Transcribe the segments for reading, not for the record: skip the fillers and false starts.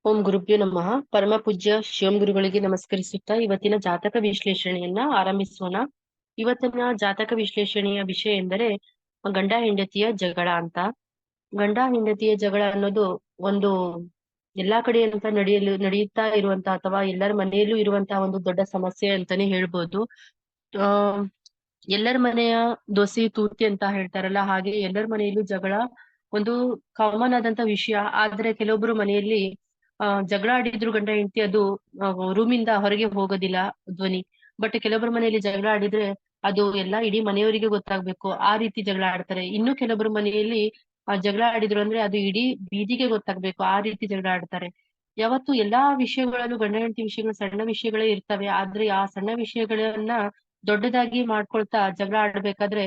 ಓಂ ಗುರುಭ್ಯೋ ನಮಃ. ಪರಮ ಪೂಜ್ಯ ಶಿವಂ ಗುರುಗಳಿಗೆ ನಮಸ್ಕರಿಸುತ್ತಾ ಇವತ್ತಿನ ಜಾತಕ ವಿಶ್ಲೇಷಣೆಯನ್ನ ಆರಂಭಿಸೋಣ. ಇವತ್ತಿನ ಜಾತಕ ವಿಶ್ಲೇಷಣೆಯ ವಿಷಯ ಎಂದರೆ ಗಂಡ ಹೆಂಡತಿಯ ಜಗಳ ಅಂತ. ಗಂಡ ಹೆಂಡತಿಯ ಜಗಳ ಅನ್ನೋದು ಒಂದು ಎಲ್ಲಾ ಕಡೆ ಅಂತ ನಡೆಯುತ್ತಾ ಇರುವಂತ ಅಥವಾ ಎಲ್ಲರ ಮನೆಯಲ್ಲೂ ಇರುವಂತಹ ಒಂದು ದೊಡ್ಡ ಸಮಸ್ಯೆ ಅಂತಾನೆ ಹೇಳ್ಬೋದು. ಆ ಎಲ್ಲರ ಮನೆಯ ದೋಸೆ ತೂತಿ ಅಂತ ಹೇಳ್ತಾರಲ್ಲ, ಹಾಗೆ ಎಲ್ಲರ ಮನೆಯಲ್ಲೂ ಜಗಳ ಒಂದು ಕಾಮನ್ ಆದಂತ ವಿಷಯ. ಆದ್ರೆ ಕೆಲವೊಬ್ರು ಮನೆಯಲ್ಲಿ ಜಗಳ ಆಡಿದ್ರು ಗಂಡ ಹೆಂಡತಿ ಅದು ರೂಮಿಂದ ಹೊರಗೆ ಹೋಗೋದಿಲ್ಲ ಧ್ವನಿ. ಬಟ್ ಕೆಲವೊಬ್ಬರ ಮನೆಯಲ್ಲಿ ಜಗಳ ಆಡಿದ್ರೆ ಅದು ಎಲ್ಲಾ ಇಡೀ ಮನೆಯವರಿಗೆ ಗೊತ್ತಾಗ್ಬೇಕು, ಆ ರೀತಿ ಜಗಳ ಆಡ್ತಾರೆ. ಇನ್ನು ಕೆಲವೊಬ್ರು ಮನೆಯಲ್ಲಿ ಜಗಳ ಆಡಿದ್ರು ಅಂದ್ರೆ ಅದು ಇಡೀ ಬೀದಿಗೆ ಗೊತ್ತಾಗ್ಬೇಕು, ಆ ರೀತಿ ಜಗಳ ಆಡ್ತಾರೆ. ಯಾವತ್ತು ಎಲ್ಲಾ ವಿಷಯಗಳಲ್ಲೂ ಗಂಡ ಹೆಂಡತಿ ವಿಷಯಗಳು ಸಣ್ಣ ವಿಷಯಗಳೇ ಇರ್ತವೆ, ಆದ್ರೆ ಆ ಸಣ್ಣ ವಿಷಯಗಳನ್ನ ದೊಡ್ಡದಾಗಿ ಮಾಡ್ಕೊಳ್ತಾ ಜಗಳ ಆಡ್ಬೇಕಾದ್ರೆ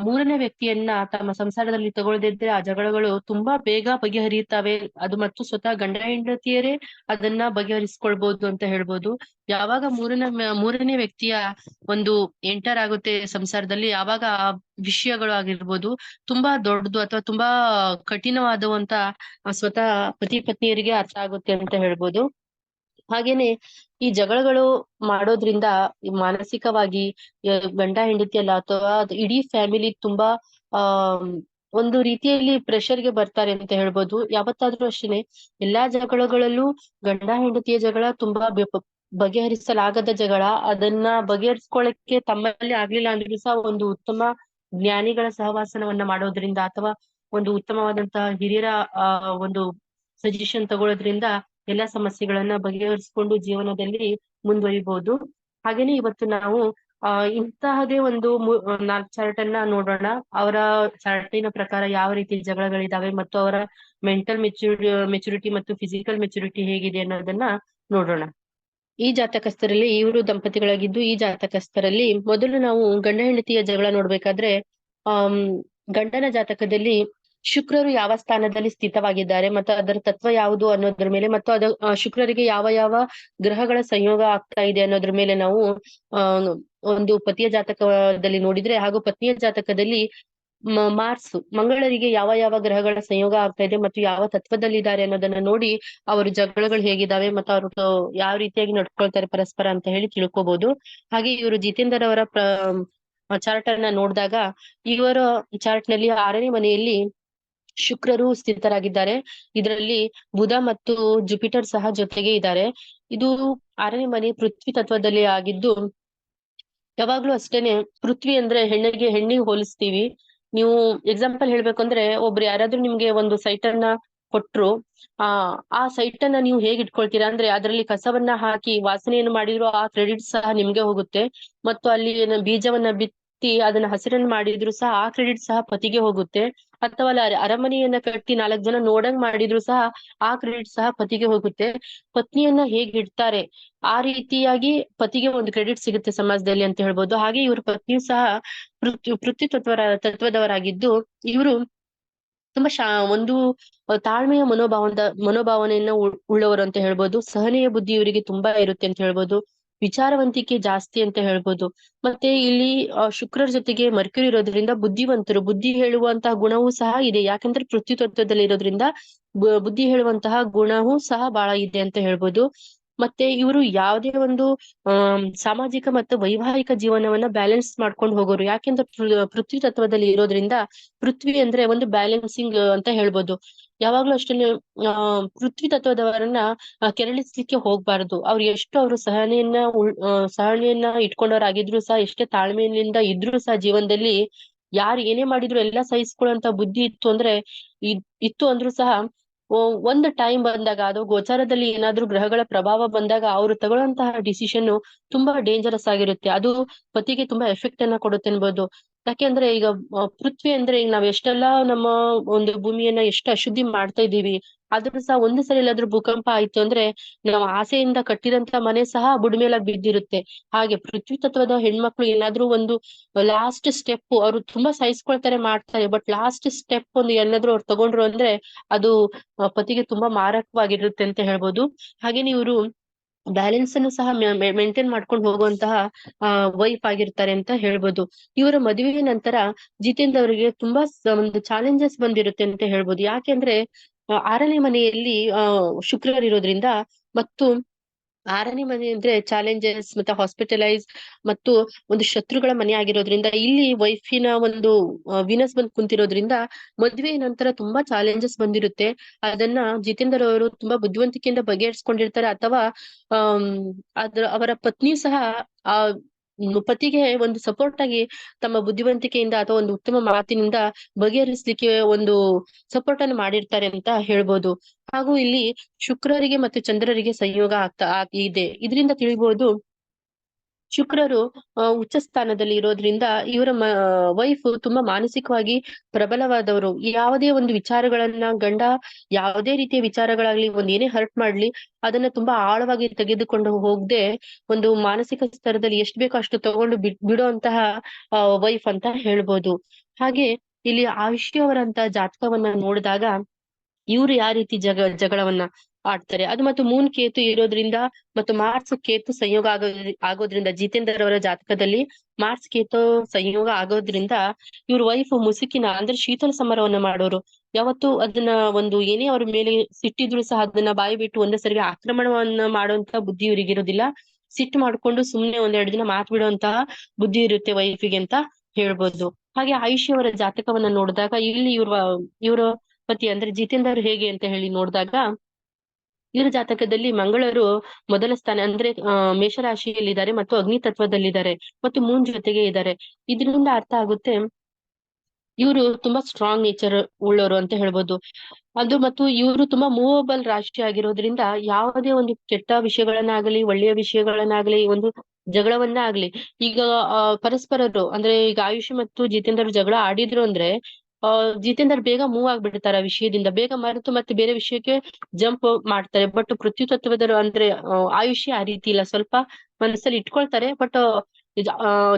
ಮೂರನೇ ವ್ಯಕ್ತಿಯನ್ನ ತಮ್ಮ ಸಂಸಾರದಲ್ಲಿ ತಗೊಳ್ದಿದ್ರೆ ಆ ಜಗಳಗಳು ತುಂಬಾ ಬೇಗ ಬಗೆಹರಿಯುತ್ತವೆ. ಅದು ಮತ್ತು ಸ್ವತಃ ಗಂಡ ಹೆಂಡತಿಯರೇ ಅದನ್ನ ಬಗೆಹರಿಸ್ಕೊಳ್ಬಹುದು ಅಂತ ಹೇಳ್ಬೋದು. ಯಾವಾಗ ಮೂರನೇ ವ್ಯಕ್ತಿಯ ಒಂದು ಎಂಟರ್ ಆಗುತ್ತೆ ಸಂಸಾರದಲ್ಲಿ, ಯಾವಾಗ ಆ ವಿಷಯಗಳು ಆಗಿರ್ಬೋದು ತುಂಬಾ ದೊಡ್ಡದು ಅಥವಾ ತುಂಬಾ ಕಠಿಣವಾದವಂತ ಸ್ವತಃ ಪತಿ ಪತ್ನಿಯರಿಗೆ ಅರ್ಥ ಆಗುತ್ತೆ ಅಂತ ಹೇಳ್ಬೋದು. ಹಾಗೇನೆ ಈ ಜಗಳಗಳು ಮಾಡೋದ್ರಿಂದ ಮಾನಸಿಕವಾಗಿ ಗಂಡ ಹೆಂಡತಿ ಅಲ್ಲ ಅಥವಾ ಇಡೀ ಫ್ಯಾಮಿಲಿ ತುಂಬಾ ಆ ಒಂದು ರೀತಿಯಲ್ಲಿ ಪ್ರೆಷರ್ಗೆ ಬರ್ತಾರೆ ಅಂತ ಹೇಳ್ಬೋದು. ಯಾವತ್ತಾದ್ರೂ ಅಷ್ಟೇನೆ ಎಲ್ಲಾ ಜಗಳಗಳಲ್ಲೂ ಗಂಡ ಹೆಂಡತಿಯ ಜಗಳ ತುಂಬಾ ಬಗೆಹರಿಸಲಾಗದ ಜಗಳ. ಅದನ್ನ ಬಗೆಹರಿಸ್ಕೊಳ್ಳಕ್ಕೆ ತಮ್ಮಲ್ಲಿ ಆಗ್ಲಿಲ್ಲ ಅಂದ್ರೂ ಸಹ ಒಂದು ಉತ್ತಮ ಜ್ಞಾನಿಗಳ ಸಹವಾಸನವನ್ನ ಮಾಡೋದ್ರಿಂದ ಅಥವಾ ಒಂದು ಉತ್ತಮವಾದಂತಹ ಹಿರಿಯರ ಒಂದು ಸಜೆಷನ್ ತಗೊಳ್ಳೋದ್ರಿಂದ ಎಲ್ಲಾ ಸಮಸ್ಯೆಗಳನ್ನ ಬಗೆಹರಿಸಿಕೊಂಡು ಜೀವನದಲ್ಲಿ ಮುಂದುವರಿಬಹುದು. ಹಾಗೇನೆ ಇವತ್ತು ನಾವು ಇಂತಹದೇ ಒಂದು 4 ಚಾರ್ಟ್ ಅನ್ನ ನೋಡೋಣ. ಅವರ ಚಾರ್ಟಿನ ಪ್ರಕಾರ ಯಾವ ರೀತಿ ಜಗಳಗಳಿದಾವೆ ಮತ್ತು ಅವರ ಮೆಂಟಲ್ ಮೆಚುರಿಟಿ ಮತ್ತು ಫಿಸಿಕಲ್ ಮೆಚುರಿಟಿ ಹೇಗಿದೆ ಅನ್ನೋದನ್ನ ನೋಡೋಣ. ಈ ಜಾತಕಸ್ಥರಲ್ಲಿ ಇವರು ದಂಪತಿಗಳಾಗಿದ್ದು, ಈ ಜಾತಕಸ್ಥರಲ್ಲಿ ಮೊದಲು ನಾವು ಗಂಡ ಹೆಂಡತಿಯ ಜಗಳ ನೋಡ್ಬೇಕಾದ್ರೆ ಗಂಡನ ಜಾತಕದಲ್ಲಿ ಶುಕ್ರರು ಯಾವ ಸ್ಥಾನದಲ್ಲಿ ಸ್ಥಿತವಾಗಿದ್ದಾರೆ ಮತ್ತು ಅದರ ತತ್ವ ಯಾವುದು ಅನ್ನೋದ್ರ ಮೇಲೆ ಮತ್ತು ಶುಕ್ರರಿಗೆ ಯಾವ ಯಾವ ಗ್ರಹಗಳ ಸಂಯೋಗ ಆಗ್ತಾ ಇದೆ ಅನ್ನೋದ್ರ ಮೇಲೆ ನಾವು ಒಂದು ಪತಿಯ ಜಾತಕದಲ್ಲಿ ನೋಡಿದ್ರೆ, ಹಾಗೂ ಪತ್ನಿಯ ಜಾತಕದಲ್ಲಿ ಮಂಗಳರಿಗೆ ಯಾವ ಯಾವ ಗ್ರಹಗಳ ಸಂಯೋಗ ಆಗ್ತಾ ಇದೆ ಮತ್ತು ಯಾವ ತತ್ವದಲ್ಲಿದ್ದಾರೆ ಅನ್ನೋದನ್ನ ನೋಡಿ ಅವರು ಜಗಳಗಳು ಹೇಗಿದ್ದಾವೆ ಮತ್ತು ಅವರು ಯಾವ ರೀತಿಯಾಗಿ ನಡ್ಕೊಳ್ತಾರೆ ಪರಸ್ಪರ ಅಂತ ಹೇಳಿ ತಿಳ್ಕೊಬಹುದು. ಹಾಗೆ ಇವರು ಜಿತೇಂದರ್ ಅವರ ಚಾರ್ಟ್ ಅನ್ನ ನೋಡಿದಾಗ ಇವರ ಚಾರ್ಟ್ ನಲ್ಲಿ 6ನೇ ಮನೆಯಲ್ಲಿ ಶುಕ್ರರು ಸ್ಥಿತರಾಗಿದ್ದಾರೆ. ಇದರಲ್ಲಿ ಬುಧ ಮತ್ತು ಜುಪಿಟರ್ ಸಹ ಜೊತೆಗೆ ಇದ್ದಾರೆ. ಇದು 6ನೇ ಮನೆ ಪೃಥ್ವಿ ತತ್ವದಲ್ಲಿ ಆಗಿದ್ದು, ಯಾವಾಗ್ಲೂ ಅಷ್ಟೇನೆ ಪೃಥ್ವಿ ಅಂದ್ರೆ ಹೆಣ್ಣಿಗೆ ಹೋಲಿಸ್ತೀವಿ. ನೀವು ಎಕ್ಸಾಂಪಲ್ ಹೇಳ್ಬೇಕಂದ್ರೆ ಒಬ್ರು ಯಾರಾದ್ರೂ ನಿಮ್ಗೆ ಒಂದು ಸೈಟ್ ಅನ್ನ ಕೊಟ್ರು, ಆ ಸೈಟ್ ಅನ್ನ ನೀವು ಹೇಗ್ ಇಟ್ಕೊಳ್ತೀರಾ ಅಂದ್ರೆ ಅದರಲ್ಲಿ ಕಸವನ್ನ ಹಾಕಿ ವಾಸನೆಯನ್ನು ಮಾಡಿದ್ರು ಆ ಕ್ರೆಡಿಟ್ ಸಹ ನಿಮ್ಗೆ ಹೋಗುತ್ತೆ. ಮತ್ತು ಅಲ್ಲಿ ಬೀಜವನ್ನ ಬಿತ್ತಿ ಅದನ್ನ ಹಸಿರನ್ನು ಮಾಡಿದ್ರು ಸಹ ಆ ಕ್ರೆಡಿಟ್ ಸಹ ಪತಿಗೆ ಹೋಗುತ್ತೆ. ಅಥವಾ ಅಲ್ಲಿ ಅರಮನೆಯನ್ನ ಕಟ್ಟಿ 4 ಜನ ನೋಡಂಗ್ ಮಾಡಿದ್ರು ಸಹ ಆ ಕ್ರೆಡಿಟ್ ಸಹ ಪತಿಗೆ ಹೋಗುತ್ತೆ. ಪತ್ನಿಯನ್ನ ಹೇಗ್ ಇಡ್ತಾರೆ ಆ ರೀತಿಯಾಗಿ ಪತಿಗೆ ಒಂದು ಕ್ರೆಡಿಟ್ ಸಿಗುತ್ತೆ ಸಮಾಜದಲ್ಲಿ ಅಂತ ಹೇಳ್ಬೋದು. ಹಾಗೆ ಇವ್ರ ಪತ್ನಿಯು ಸಹ ಪೃಥ್ವಿ ತತ್ವದವರಾಗಿದ್ದು, ಇವರು ತುಂಬಾ ಒಂದು ತಾಳ್ಮೆಯ ಮನೋಭಾವನೆಯನ್ನ ಉಳ್ಳವರು ಅಂತ ಹೇಳ್ಬೋದು. ಸಹನೆಯ ಬುದ್ಧಿ ಇವರಿಗೆ ತುಂಬಾ ಇರುತ್ತೆ ಅಂತ ಹೇಳ್ಬೋದು. ವಿಚಾರವಂತಿಕೆ ಜಾಸ್ತಿ ಅಂತ ಹೇಳ್ಬೋದು. ಮತ್ತೆ ಇಲ್ಲಿ ಶುಕ್ರರ ಜೊತೆಗೆ ಮರ್ಕ್ಯುರಿ ಇರೋದ್ರಿಂದ ಬುದ್ಧಿವಂತರು, ಬುದ್ಧಿ ಹೇಳುವಂತಹ ಗುಣವೂ ಸಹ ಇದೆ. ಯಾಕಂದ್ರೆ ಪೃಥ್ವಿ ತತ್ವದಲ್ಲಿ ಇರೋದ್ರಿಂದ ಬುದ್ಧಿ ಹೇಳುವಂತಹ ಗುಣವೂ ಸಹ ಬಹಳ ಇದೆ ಅಂತ ಹೇಳ್ಬೋದು. ಮತ್ತೆ ಇವರು ಯಾವುದೇ ಒಂದು ಸಾಮಾಜಿಕ ಮತ್ತು ವೈವಾಹಿಕ ಜೀವನವನ್ನ ಬ್ಯಾಲೆನ್ಸ್ ಮಾಡ್ಕೊಂಡು ಹೋಗೋರು. ಯಾಕೆಂದ್ರೆ ಪೃಥ್ವಿ ತತ್ವದಲ್ಲಿ ಇರೋದ್ರಿಂದ ಪೃಥ್ವಿ ಅಂದ್ರೆ ಒಂದು ಬ್ಯಾಲೆನ್ಸಿಂಗ್ ಅಂತ ಹೇಳ್ಬೋದು. ಯಾವಾಗ್ಲೂ ಅಷ್ಟೇ ಪೃಥ್ವಿ ತತ್ವದವರನ್ನ ಕೆರಳಿಸ್ಲಿಕ್ಕೆ ಹೋಗ್ಬಾರ್ದು. ಅವರು ಸಹನೆಯನ್ನ ಇಟ್ಕೊಂಡವರಾಗಿದ್ರು ಸಹ, ಎಷ್ಟೇ ತಾಳ್ಮೆಯಿಂದ ಇದ್ರು ಸಹ ಜೀವನದಲ್ಲಿ ಯಾರು ಏನೇ ಮಾಡಿದ್ರು ಎಲ್ಲ ಸಹಿಸ್ಕೊಳ್ಳುವಂತ ಬುದ್ಧಿ ಇತ್ತು ಅಂದ್ರೂ ಸಹ ಒಂದು ಟೈಮ್ ಬಂದಾಗ ಅದು ಗೋಚಾರದಲ್ಲಿ ಏನಾದ್ರೂ ಗ್ರಹಗಳ ಪ್ರಭಾವ ಬಂದಾಗ ಅವರು ತಗೊಳ್ಳುವಂತಹ ಡಿಸಿಷನ್ ತುಂಬಾ ಡೇಂಜರಸ್ ಆಗಿರುತ್ತೆ. ಅದು ಪತಿಗೆ ತುಂಬಾ ಎಫೆಕ್ಟ್ ಅನ್ನ ಕೊಡುತ್ತೆ ಅನ್ಬೋದು. ಯಾಕೆಂದ್ರೆ ಈಗ ಪೃಥ್ವಿ ಅಂದ್ರೆ ಈಗ ನಾವ್ ಎಷ್ಟೆಲ್ಲಾ ನಮ್ಮ ಒಂದು ಭೂಮಿಯನ್ನ ಎಷ್ಟು ಅಶುದ್ಧಿ ಮಾಡ್ತಾ ಇದೀವಿ, ಆದ್ರೂ ಸಹ ಒಂದು ಸಲ ಎಲ್ಲಾದ್ರೂ ಭೂಕಂಪ ಆಯ್ತು ಅಂದ್ರೆ ನಾವು ಆಸೆಯಿಂದ ಕಟ್ಟಿದಂತ ಮನೆ ಸಹ ಬುಡ್ಮೇಲಾಗಿ ಬಿದ್ದಿರುತ್ತೆ. ಹಾಗೆ ಪೃಥ್ವಿ ತತ್ವದ ಹೆಣ್ಮಕ್ಳು ಏನಾದ್ರೂ ಒಂದು ಲಾಸ್ಟ್ ಸ್ಟೆಪ್ ಅವರು ತುಂಬಾ ಸಹಿಸ್ಕೊಳ್ತಾರೆ, ಮಾಡ್ತಾರೆ. ಬಟ್ ಲಾಸ್ಟ್ ಸ್ಟೆಪ್ ಒಂದು ಏನಾದ್ರೂ ಅವ್ರು ತಗೊಂಡ್ರು ಅಂದ್ರೆ ಅದು ಪತಿಗೆ ತುಂಬಾ ಮಾರಕವಾಗಿರುತ್ತೆ ಅಂತ ಹೇಳ್ಬೋದು. ಹಾಗೇನೆ ಇವರು ಬ್ಯಾಲೆನ್ಸ್ ಅನ್ನು ಸಹ ಮೇಂಟೈನ್ ಮಾಡ್ಕೊಂಡು ಹೋಗುವಂತಹ ವೈಫ್ ಆಗಿರ್ತಾರೆ ಅಂತ ಹೇಳ್ಬೋದು. ಇವರ ಮದುವೆಯ ನಂತರ ಜಿತೇಂದ್ರ ಅವರಿಗೆ ತುಂಬಾ ಒಂದು ಚಾಲೆಂಜಸ್ ಬಂದಿರುತ್ತೆ ಅಂತ ಹೇಳ್ಬೋದು. ಯಾಕೆಂದ್ರೆ 6ನೇ ಮನೆಯಲ್ಲಿ ಶುಕ್ರರಿರೋದ್ರಿಂದ ಮತ್ತು 6ನೇ ಮನೆ ಅಂದ್ರೆ ಚಾಲೆಂಜಸ್ ಮತ್ತೆ ಹಾಸ್ಪಿಟಲೈಸ್ ಮತ್ತು ಒಂದು ಶತ್ರುಗಳ ಮನೆ ಆಗಿರೋದ್ರಿಂದ ಇಲ್ಲಿ ವೈಫಿನ ಒಂದು ವಿನಸ್ ಬಂದ್ ಕುಂತಿರೋದ್ರಿಂದ ಮದ್ವೆ ನಂತರ ತುಂಬಾ ಚಾಲೆಂಜಸ್ ಬಂದಿರುತ್ತೆ. ಅದನ್ನ ಜಿತೇಂದರ್ ಅವರು ತುಂಬಾ ಬುದ್ಧಿವಂತಿಕೆಯಿಂದ ಬಗೆಹರಿಸ್ಕೊಂಡಿರ್ತಾರೆ, ಅಥವಾ ಆಮ್ ಅವರ ಪತ್ನಿಯು ಸಹ ಆ ಪತಿಗೆ ಒಂದು ಸಪೋರ್ಟ್ ಆಗಿ ತಮ್ಮ ಬುದ್ಧಿವಂತಿಕೆಯಿಂದ ಅಥವಾ ಒಂದು ಉತ್ತಮ ಮಾತಿನಿಂದ ಬಗೆಹರಿಸ್ಲಿಕ್ಕೆ ಒಂದು ಸಪೋರ್ಟ್ ಅನ್ನು ಮಾಡಿರ್ತಾರೆ ಅಂತ ಹೇಳ್ಬೋದು. ಹಾಗೂ ಇಲ್ಲಿ ಶುಕ್ರರಿಗೆ ಮತ್ತು ಚಂದ್ರರಿಗೆ ಸಂಯೋಗ ಇದೆ. ಇದರಿಂದ ತಿಳಿಬಹುದು ಶುಕ್ರರು ಉಚ್ಚ ಸ್ಥಾನದಲ್ಲಿ ಇರೋದ್ರಿಂದ ಇವರ ವೈಫ್ ತುಂಬಾ ಮಾನಸಿಕವಾಗಿ ಪ್ರಬಲವಾದವರು. ಯಾವುದೇ ಒಂದು ವಿಚಾರಗಳನ್ನ ಯಾವುದೇ ರೀತಿಯ ವಿಚಾರಗಳಾಗ್ಲಿ, ಒಂದ್ ಏನೇ ಹರ್ಟ್ ಮಾಡ್ಲಿ, ಅದನ್ನ ತುಂಬಾ ಆಳವಾಗಿ ತೆಗೆದುಕೊಂಡು ಹೋಗದೆ ಒಂದು ಮಾನಸಿಕ ಸ್ತರದಲ್ಲಿ ಎಷ್ಟು ಬೇಕೋ ಅಷ್ಟು ತಗೊಂಡು ಬಿಡುವಂತಹ ವೈಫ್ ಅಂತ ಹೇಳ್ಬೋದು. ಹಾಗೆ ಇಲ್ಲಿ ಆಯುಷ್ಯ ಅವರಂತ ಜಾತಕವನ್ನ ನೋಡಿದಾಗ ಇವ್ರು ಯಾವ ರೀತಿ ಜಗಳವನ್ನ ಆಡ್ತಾರೆ ಅದು, ಮತ್ತು ಮೂನ್ ಕೇತು ಇರೋದ್ರಿಂದ ಮತ್ತು ಮಾರ್ಚ್ ಕೇತು ಸಂಯೋಗ ಆಗೋದ್ರಿಂದ ಜಿತೇಂದರ್ ಅವರ ಜಾತಕದಲ್ಲಿ ಮಾರ್ಚ್ ಕೇತು ಸಂಯೋಗ ಆಗೋದ್ರಿಂದ ಇವ್ರ ವೈಫ್ ಮುಸುಕಿನ ಅಂದ್ರೆ ಶೀತಲ ಸಮರವನ್ನ ಮಾಡೋರು. ಯಾವತ್ತು ಅದನ್ನ ಒಂದು ಏನೇ ಅವ್ರ ಮೇಲೆ ಸಿಟ್ಟಿದ್ರು ಸಹ ಅದನ್ನ ಬಾಯಿ ಬಿಟ್ಟು ಒಂದೇ ಸರಿಗೆ ಆಕ್ರಮಣವನ್ನ ಮಾಡುವಂತ ಬುದ್ಧಿ ಇವ್ರಿಗಿರೋದಿಲ್ಲ. ಸಿಟ್ಟು ಮಾಡ್ಕೊಂಡು ಸುಮ್ನೆ 1-2 ದಿನ ಮಾತ್ ಬಿಡುವಂತಹ ಬುದ್ಧಿ ಇರುತ್ತೆ ವೈಫಿಗೆ ಅಂತ ಹೇಳ್ಬೋದು. ಹಾಗೆ ಆಯುಷ್ಯ ಅವರ ಜಾತಕವನ್ನ ನೋಡಿದಾಗ ಇಲ್ಲಿ ಇವ್ರ ಪತಿ ಅಂದ್ರೆ ಜಿತೇಂದರ್ ಹೇಗೆ ಅಂತ ಹೇಳಿ ನೋಡಿದಾಗ ಇವ್ರ ಜಾತಕದಲ್ಲಿ ಮಂಗಳರು ಮೊದಲ ಸ್ಥಾನ ಅಂದ್ರೆ ಮೇಷರಾಶಿಯಲ್ಲಿದ್ದಾರೆ ಮತ್ತು ಅಗ್ನಿ ತತ್ವದಲ್ಲಿದ್ದಾರೆ ಮತ್ತು ಮೂನ್ ಜೊತೆಗೆ ಇದ್ದಾರೆ. ಇದರಿಂದ ಅರ್ಥ ಆಗುತ್ತೆ ಇವರು ತುಂಬಾ ಸ್ಟ್ರಾಂಗ್ ನೇಚರ್ ಉಳ್ಳವರು ಅಂತ ಹೇಳ್ಬೋದು. ಅದು ಮತ್ತು ಇವರು ತುಂಬಾ ಮೂವಬಲ್ ರಾಶಿ ಆಗಿರೋದ್ರಿಂದ ಯಾವುದೇ ಒಂದು ಕೆಟ್ಟ ವಿಷಯಗಳನ್ನಾಗಲಿ ಒಳ್ಳೆಯ ವಿಷಯಗಳನ್ನಾಗ್ಲಿ ಒಂದು ಜಗಳವನ್ನ ಆಗ್ಲಿ, ಈಗ ಪರಸ್ಪರರು ಅಂದ್ರೆ ಈಗ ಆಯುಷ್ ಮತ್ತು ಜಿತೇಂದರ್ ಜಗಳ ಆಡಿದ್ರು ಅಂದ್ರೆ ಜಿತೇಂದರ್ ಬೇಗ ಮೂವ್ ಆಗ್ಬಿಡ್ತಾರೆ ಆ ವಿಷಯದಿಂದ, ಬೇಗ ಮರೆತು ಮತ್ತೆ ಬೇರೆ ವಿಷಯಕ್ಕೆ ಜಂಪ್ ಮಾಡ್ತಾರೆ. ಬಟ್ ಪೃಥ್ವಿ ತತ್ವದರು ಅಂದ್ರೆ ಆಯುಷ್ಯ ಆ ರೀತಿ ಇಲ್ಲ, ಸ್ವಲ್ಪ ಮನಸ್ಸಲ್ಲಿ ಇಟ್ಕೊಳ್ತಾರೆ. ಬಟ್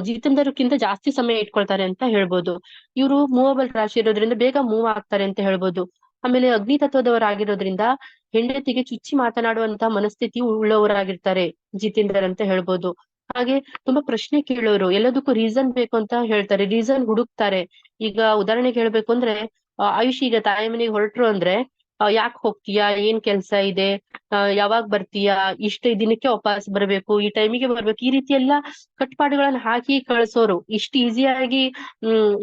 ಜಿತೇಂದರ್ಕ್ಕಿಂತ ಜಾಸ್ತಿ ಸಮಯ ಇಟ್ಕೊಳ್ತಾರೆ ಅಂತ ಹೇಳ್ಬೋದು. ಇವರು ಮೂವಬಲ್ ರಾಶಿ ಇರೋದ್ರಿಂದ ಬೇಗ ಮೂವ್ ಆಗ್ತಾರೆ ಅಂತ ಹೇಳ್ಬೋದು. ಆಮೇಲೆ ಅಗ್ನಿ ತತ್ವದವರಾಗಿರೋದ್ರಿಂದ ಹೆಂಡತಿಗೆ ಚುಚ್ಚಿ ಮಾತನಾಡುವಂತಹ ಮನಸ್ಥಿತಿ ಉಳ್ಳವರಾಗಿರ್ತಾರೆ ಜಿತೇಂದರ್ ಅಂತ ಹೇಳ್ಬೋದು. ಹಾಗೆ ತುಂಬಾ ಪ್ರಶ್ನೆ ಕೇಳೋರು, ಎಲ್ಲದಕ್ಕೂ ರೀಸನ್ ಬೇಕು ಅಂತ ಹೇಳ್ತಾರೆ, ರೀಸನ್ ಹುಡುಕ್ತಾರೆ. ಈಗ ಉದಾಹರಣೆಗೆ ಹೇಳ್ಬೇಕು ಅಂದ್ರೆ ಆಯುಷ್ ಈಗ ತಾಯಿ ಮನೆಗೆ ಹೊರಟ್ರು ಅಂದ್ರೆ ಯಾಕೆ ಹೋಗ್ತೀಯಾ, ಏನ್ ಕೆಲ್ಸ ಇದೆ, ಯಾವಾಗ ಬರ್ತೀಯಾ, ಇಷ್ಟ ದಿನಕ್ಕೆ ವಾಪಸ್ ಬರ್ಬೇಕು, ಈ ಟೈಮಿಗೆ ಬರ್ಬೇಕು, ಈ ರೀತಿ ಎಲ್ಲಾ ಕಟ್ಪಾಡುಗಳನ್ನ ಹಾಕಿ ಕಳ್ಸೋರು. ಇಷ್ಟು ಈಸಿಯಾಗಿ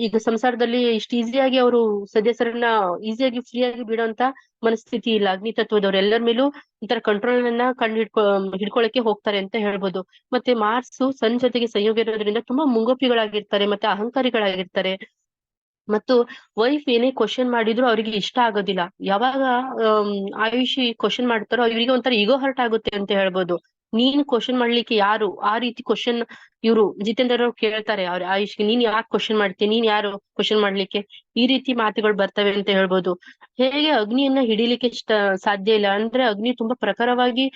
ಈಗ ಸಂಸಾರದಲ್ಲಿ ಇಷ್ಟು ಈಸಿಯಾಗಿ ಅವರು ಸದಸ್ಯರನ್ನ ಈಸಿಯಾಗಿ ಫ್ರೀಯಾಗಿ ಬಿಡುವಂತ ಮನಸ್ಥಿತಿ ಇಲ್ಲ. ಅಗ್ನಿ ತತ್ವದವ್ರು ಎಲ್ಲರ ಮೇಲೂ ಒಂಥರ ಕಂಟ್ರೋಲ್ ಅನ್ನ ಹಿಡ್ಕೊಳಕ್ಕೆ ಹೋಗ್ತಾರೆ ಅಂತ ಹೇಳ್ಬೋದು. ಮತ್ತೆ ಮಾರ್ಕ್ಸ್ ಸನ್ ಜೊತೆಗೆ ಸಂಯೋಗ ಇರೋದ್ರಿಂದ ತುಂಬಾ ಮುಂಗೋಪಿಗಳಾಗಿರ್ತಾರೆ ಮತ್ತೆ ಅಹಂಕಾರಿಗಳಾಗಿರ್ತಾರೆ. ಮತ್ತು ವೈಫ್ ಏನೇ ಕ್ವಶನ್ ಮಾಡಿದ್ರು ಅವ್ರಿಗೆ ಇಷ್ಟ ಆಗೋದಿಲ್ಲ. ಯಾವಾಗ ಆಯುಷಿ ಕ್ವಶನ್ ಮಾಡ್ತಾರೋ ಇವರಿಗೆ ಒಂಥರ ಈಗೋ ಹರ್ಟ್ ಆಗುತ್ತೆ ಅಂತ ಹೇಳ್ಬೋದು. ನೀನ್ ಕ್ವಶನ್ ಮಾಡ್ಲಿಕ್ಕೆ ಯಾರು, ಆ ರೀತಿ ಕ್ವಶನ್ ಇವ್ರು ಜಿತೇಂದರ್ ಅವ್ರು ಕೇಳ್ತಾರೆ ಅವ್ರ ಆಯುಷ್ಗೆ, ನೀನ್ ಯಾಕೆ ಕ್ವಶನ್ ಮಾಡ್ತೀಯ, ನೀನ್ ಯಾರು ಕ್ವಶನ್ ಮಾಡ್ಲಿಕ್ಕೆ, ಈ ರೀತಿ ಮಾತುಗಳು ಬರ್ತವೆ ಅಂತ ಹೇಳ್ಬೋದು. ಹೇಗೆ ಅಗ್ನಿಯನ್ನ ಹಿಡಿಲಿಕ್ಕೆ ಸಾಧ್ಯ ಇಲ್ಲ ಅಂದ್ರೆ ಅಗ್ನಿ ತುಂಬಾ ಪ್ರಖರವಾಗಿ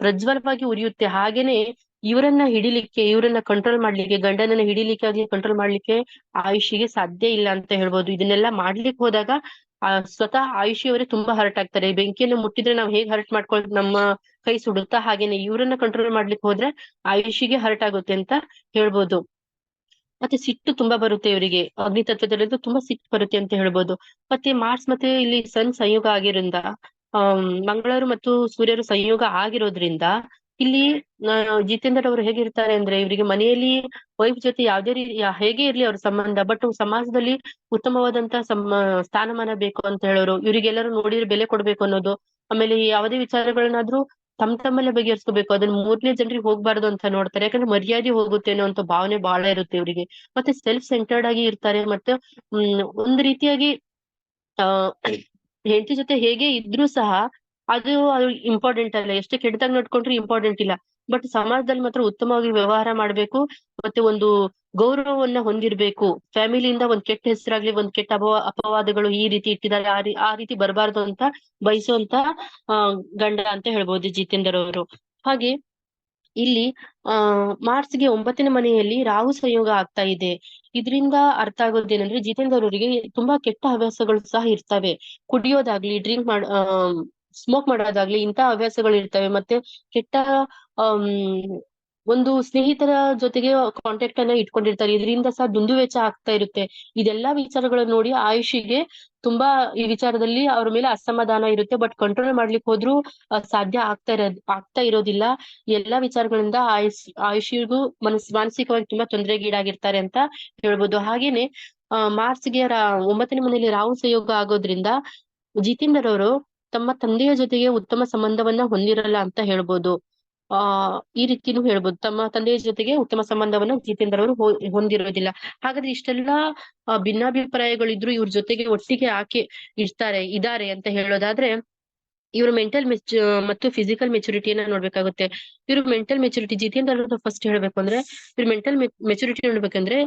ಪ್ರಜ್ವಲವಾಗಿ ಉರಿಯುತ್ತೆ. ಹಾಗೇನೆ ಇವರನ್ನ ಹಿಡಿಲಿಕ್ಕೆ, ಇವರನ್ನ ಕಂಟ್ರೋಲ್ ಮಾಡ್ಲಿಕ್ಕೆ, ಗಂಡನನ್ನ ಹಿಡಿಲಿಕ್ಕೆ ಆಗ್ಲಿ ಕಂಟ್ರೋಲ್ ಮಾಡ್ಲಿಕ್ಕೆ ಆಯುಷಿಗೆ ಸಾಧ್ಯ ಇಲ್ಲ ಅಂತ ಹೇಳ್ಬೋದು. ಇದನ್ನೆಲ್ಲಾ ಮಾಡ್ಲಿಕ್ಕೆ ಹೋದಾಗ ಸ್ವತಃ ಆಯುಷಿ ಅವರೇ ತುಂಬಾ ಹರ್ಟ್ ಆಗ್ತಾರೆ. ಬೆಂಕಿಯನ್ನು ಮುಟ್ಟಿದ್ರೆ ನಾವ್ ಹೇಗ್ ಹರ್ಟ್ ನಮ್ಮ ಕೈ ಸುಡುತ್ತಾ, ಹಾಗೇನೆ ಇವ್ರನ್ನ ಕಂಟ್ರೋಲ್ ಮಾಡ್ಲಿಕ್ಕೆ ಹೋದ್ರೆ ಆಯುಷಿಗೆ ಹರ್ಟ್ ಆಗುತ್ತೆ ಅಂತ ಹೇಳ್ಬೋದು. ಮತ್ತೆ ಸಿಟ್ಟು ತುಂಬಾ ಬರುತ್ತೆ ಇವರಿಗೆ, ಅಗ್ನಿ ತತ್ವದಲ್ಲಿ ತುಂಬಾ ಸಿಟ್ಟು ಬರುತ್ತೆ ಅಂತ ಹೇಳ್ಬೋದು. ಮತ್ತೆ ಮಾರ್ಸ್ ಮತ್ತೆ ಇಲ್ಲಿ ಸನ್ ಸಂಯೋಗ ಆಗಿರೋದ್ರಿಂದ ಮಂಗಳವಾರ ಮತ್ತು ಸೂರ್ಯರು ಸಂಯೋಗ ಆಗಿರೋದ್ರಿಂದ ಇಲ್ಲಿ ಜಿತೇಂದರ್ ಅವರು ಹೇಗಿರ್ತಾರೆ ಅಂದ್ರೆ ಇವರಿಗೆ ಮನೆಯಲ್ಲಿ ವೈಫ್ ಜೊತೆ ಯಾವ್ದೇ ರೀತಿ ಹೇಗೆ ಇರ್ಲಿ ಅವ್ರ ಸಂಬಂಧ, ಬಟ್ ಸಮಾಜದಲ್ಲಿ ಉತ್ತಮವಾದಂತ ಸ್ಥಾನಮಾನ ಬೇಕು ಅಂತ ಹೇಳೋರು. ಇವರಿಗೆಲ್ಲರೂ ನೋಡಿದ್ರೆ ಬೆಲೆ ಕೊಡ್ಬೇಕು ಅನ್ನೋದು. ಆಮೇಲೆ ಯಾವುದೇ ವಿಚಾರಗಳನ್ನಾದ್ರೂ ತಮ್ಮಲ್ಲೇ ಬಗೆಹರಿಸ್ಕೋಬೇಕು, ಅದನ್ನ 3ನೇ ಜನರಿಗೆ ಹೋಗ್ಬಾರ್ದು ಅಂತ ನೋಡ್ತಾರೆ. ಯಾಕಂದ್ರೆ ಮರ್ಯಾದೆ ಹೋಗುತ್ತೆ ಅನ್ನೋ ಭಾವನೆ ಬಹಳ ಇರುತ್ತೆ ಇವರಿಗೆ. ಮತ್ತೆ ಸೆಲ್ಫ್ ಸೆಂಟರ್ಡ್ ಆಗಿ ಇರ್ತಾರೆ. ಮತ್ತೆ ಒಂದ್ ರೀತಿಯಾಗಿ ಆ ಹೆಂಡತಿ ಜೊತೆ ಹೇಗೆ ಇದ್ರೂ ಸಹ ಅದು ಇಂಪಾರ್ಟೆಂಟ್ ಅಲ್ಲ, ಎಷ್ಟೇ ಕೆಟ್ಟದಾಗ ನೋಡ್ಕೊಂಡ್ರು ಇಂಪಾರ್ಟೆಂಟ್ ಇಲ್ಲ. ಬಟ್ ಸಮಾಜದಲ್ಲಿ ಮಾತ್ರ ಉತ್ತಮವಾಗಿ ವ್ಯವಹಾರ ಮಾಡ್ಬೇಕು, ಮತ್ತೆ ಒಂದು ಗೌರವವನ್ನ ಹೊಂದಿರ್ಬೇಕು. ಫ್ಯಾಮಿಲಿಯಿಂದ ಒಂದ್ ಕೆಟ್ಟ ಹೆಸರಾಗ್ಲಿ, ಒಂದ್ ಕೆಟ್ಟ ಅಪವಾದಗಳು ಈ ರೀತಿ ಇಟ್ಟಿದ್ದಾರೆ ಆ ರೀತಿ ಬರಬಾರ್ದು ಅಂತ ಬಯಸುವಂತ ಗಂಡ ಅಂತ ಹೇಳ್ಬೋದು ಜಿತೇಂದರ್ ಅವರು. ಹಾಗೆ ಇಲ್ಲಿ ಮಾರ್ಚ್ಗೆ 9ನೇ ಮನೆಯಲ್ಲಿ ರಾಹು ಸಂಯೋಗ ಆಗ್ತಾ ಇದೆ. ಇದರಿಂದ ಅರ್ಥ ಆಗೋದೇನಂದ್ರೆ ಜಿತೇಂದರ್ ಅವರಿಗೆ ತುಂಬಾ ಕೆಟ್ಟ ಹವ್ಯಾಸಗಳು ಸಹ ಇರ್ತವೆ. ಕುಡಿಯೋದಾಗ್ಲಿ, ಸ್ಮೋಕ್ ಮಾಡೋದಾಗ್ಲಿ ಇಂತ ಹವ್ಯಾಸಗಳು ಇರ್ತವೆ. ಮತ್ತೆ ಕೆಟ್ಟ ಒಂದು ಸ್ನೇಹಿತರ ಜೊತೆಗೆ ಕಾಂಟ್ಯಾಕ್ಟ್ ಅನ್ನ ಇಟ್ಕೊಂಡಿರ್ತಾರೆ. ಇದರಿಂದ ಸಹ ದುಂದುವೆಚ್ಚ ಆಗ್ತಾ ಇರುತ್ತೆ. ಇದೆಲ್ಲಾ ವಿಚಾರಗಳನ್ನ ನೋಡಿ ಆಯುಷಿಗೆ ತುಂಬಾ ಈ ವಿಚಾರದಲ್ಲಿ ಅವ್ರ ಮೇಲೆ ಅಸಮಾಧಾನ ಇರುತ್ತೆ. ಬಟ್ ಕಂಟ್ರೋಲ್ ಮಾಡ್ಲಿಕ್ಕೆ ಹೋದ್ರೂ ಸಾಧ್ಯ ಆಗ್ತಾ ಇರೋದಿಲ್ಲ. ಎಲ್ಲಾ ವಿಚಾರಗಳಿಂದ ಆಯುಷಿಗೂ ಮಾನಸಿಕವಾಗಿ ತುಂಬಾ ತೊಂದರೆಗೀಡಾಗಿರ್ತಾರೆ ಅಂತ ಹೇಳ್ಬೋದು. ಹಾಗೇನೆ ಮಾರ್ಚ್ಗೆ 9ನೇ ಮನೆಯಲ್ಲಿ ರಾಹು ಸಂಯೋಗ ಆಗೋದ್ರಿಂದ ಜಿತೇಂದರ್ ಅವರು ತಮ್ಮ ತಂದೆಯ ಜೊತೆಗೆ ಉತ್ತಮ ಸಂಬಂಧವನ್ನ ಹೊಂದಿರಲ್ಲ ಅಂತ ಹೇಳ್ಬೋದು. ಆ ಈ ರೀತಿನೂ ಹೇಳ್ಬೋದು, ತಮ್ಮ ತಂದೆಯ ಜೊತೆಗೆ ಉತ್ತಮ ಸಂಬಂಧವನ್ನ ಜಿತೇಂದ್ರ ಅವರು ಹೊಂದಿರೋದಿಲ್ಲ. ಹಾಗಾದ್ರೆ ಇಷ್ಟೆಲ್ಲಾ ಭಿನ್ನಾಭಿಪ್ರಾಯಗಳಿದ್ರು ಇವ್ರ ಜೊತೆಗೆ ಒಟ್ಟಿಗೆ ಇದಾರೆ ಅಂತ ಹೇಳೋದಾದ್ರೆ, ಇವರು ಮೆಂಟಲ್ ಮತ್ತು ಫಿಸಿಕಲ್ ಮೆಚುರಿಟಿಯನ್ನ ನೋಡ್ಬೇಕಾಗುತ್ತೆ. ಇವರು ಮೆಂಟಲ್ ಮೆಚುರಿಟಿ ಜಿತೇಂದ್ರ ಅವ್ರದ್ದು ಫಸ್ಟ್ ಹೇಳ್ಬೇಕು ಅಂದ್ರೆ, ಇವ್ರು ಮೆಂಟಲ್ ಮೆಚುರಿಟಿ ನೋಡ್ಬೇಕಂದ್ರೆ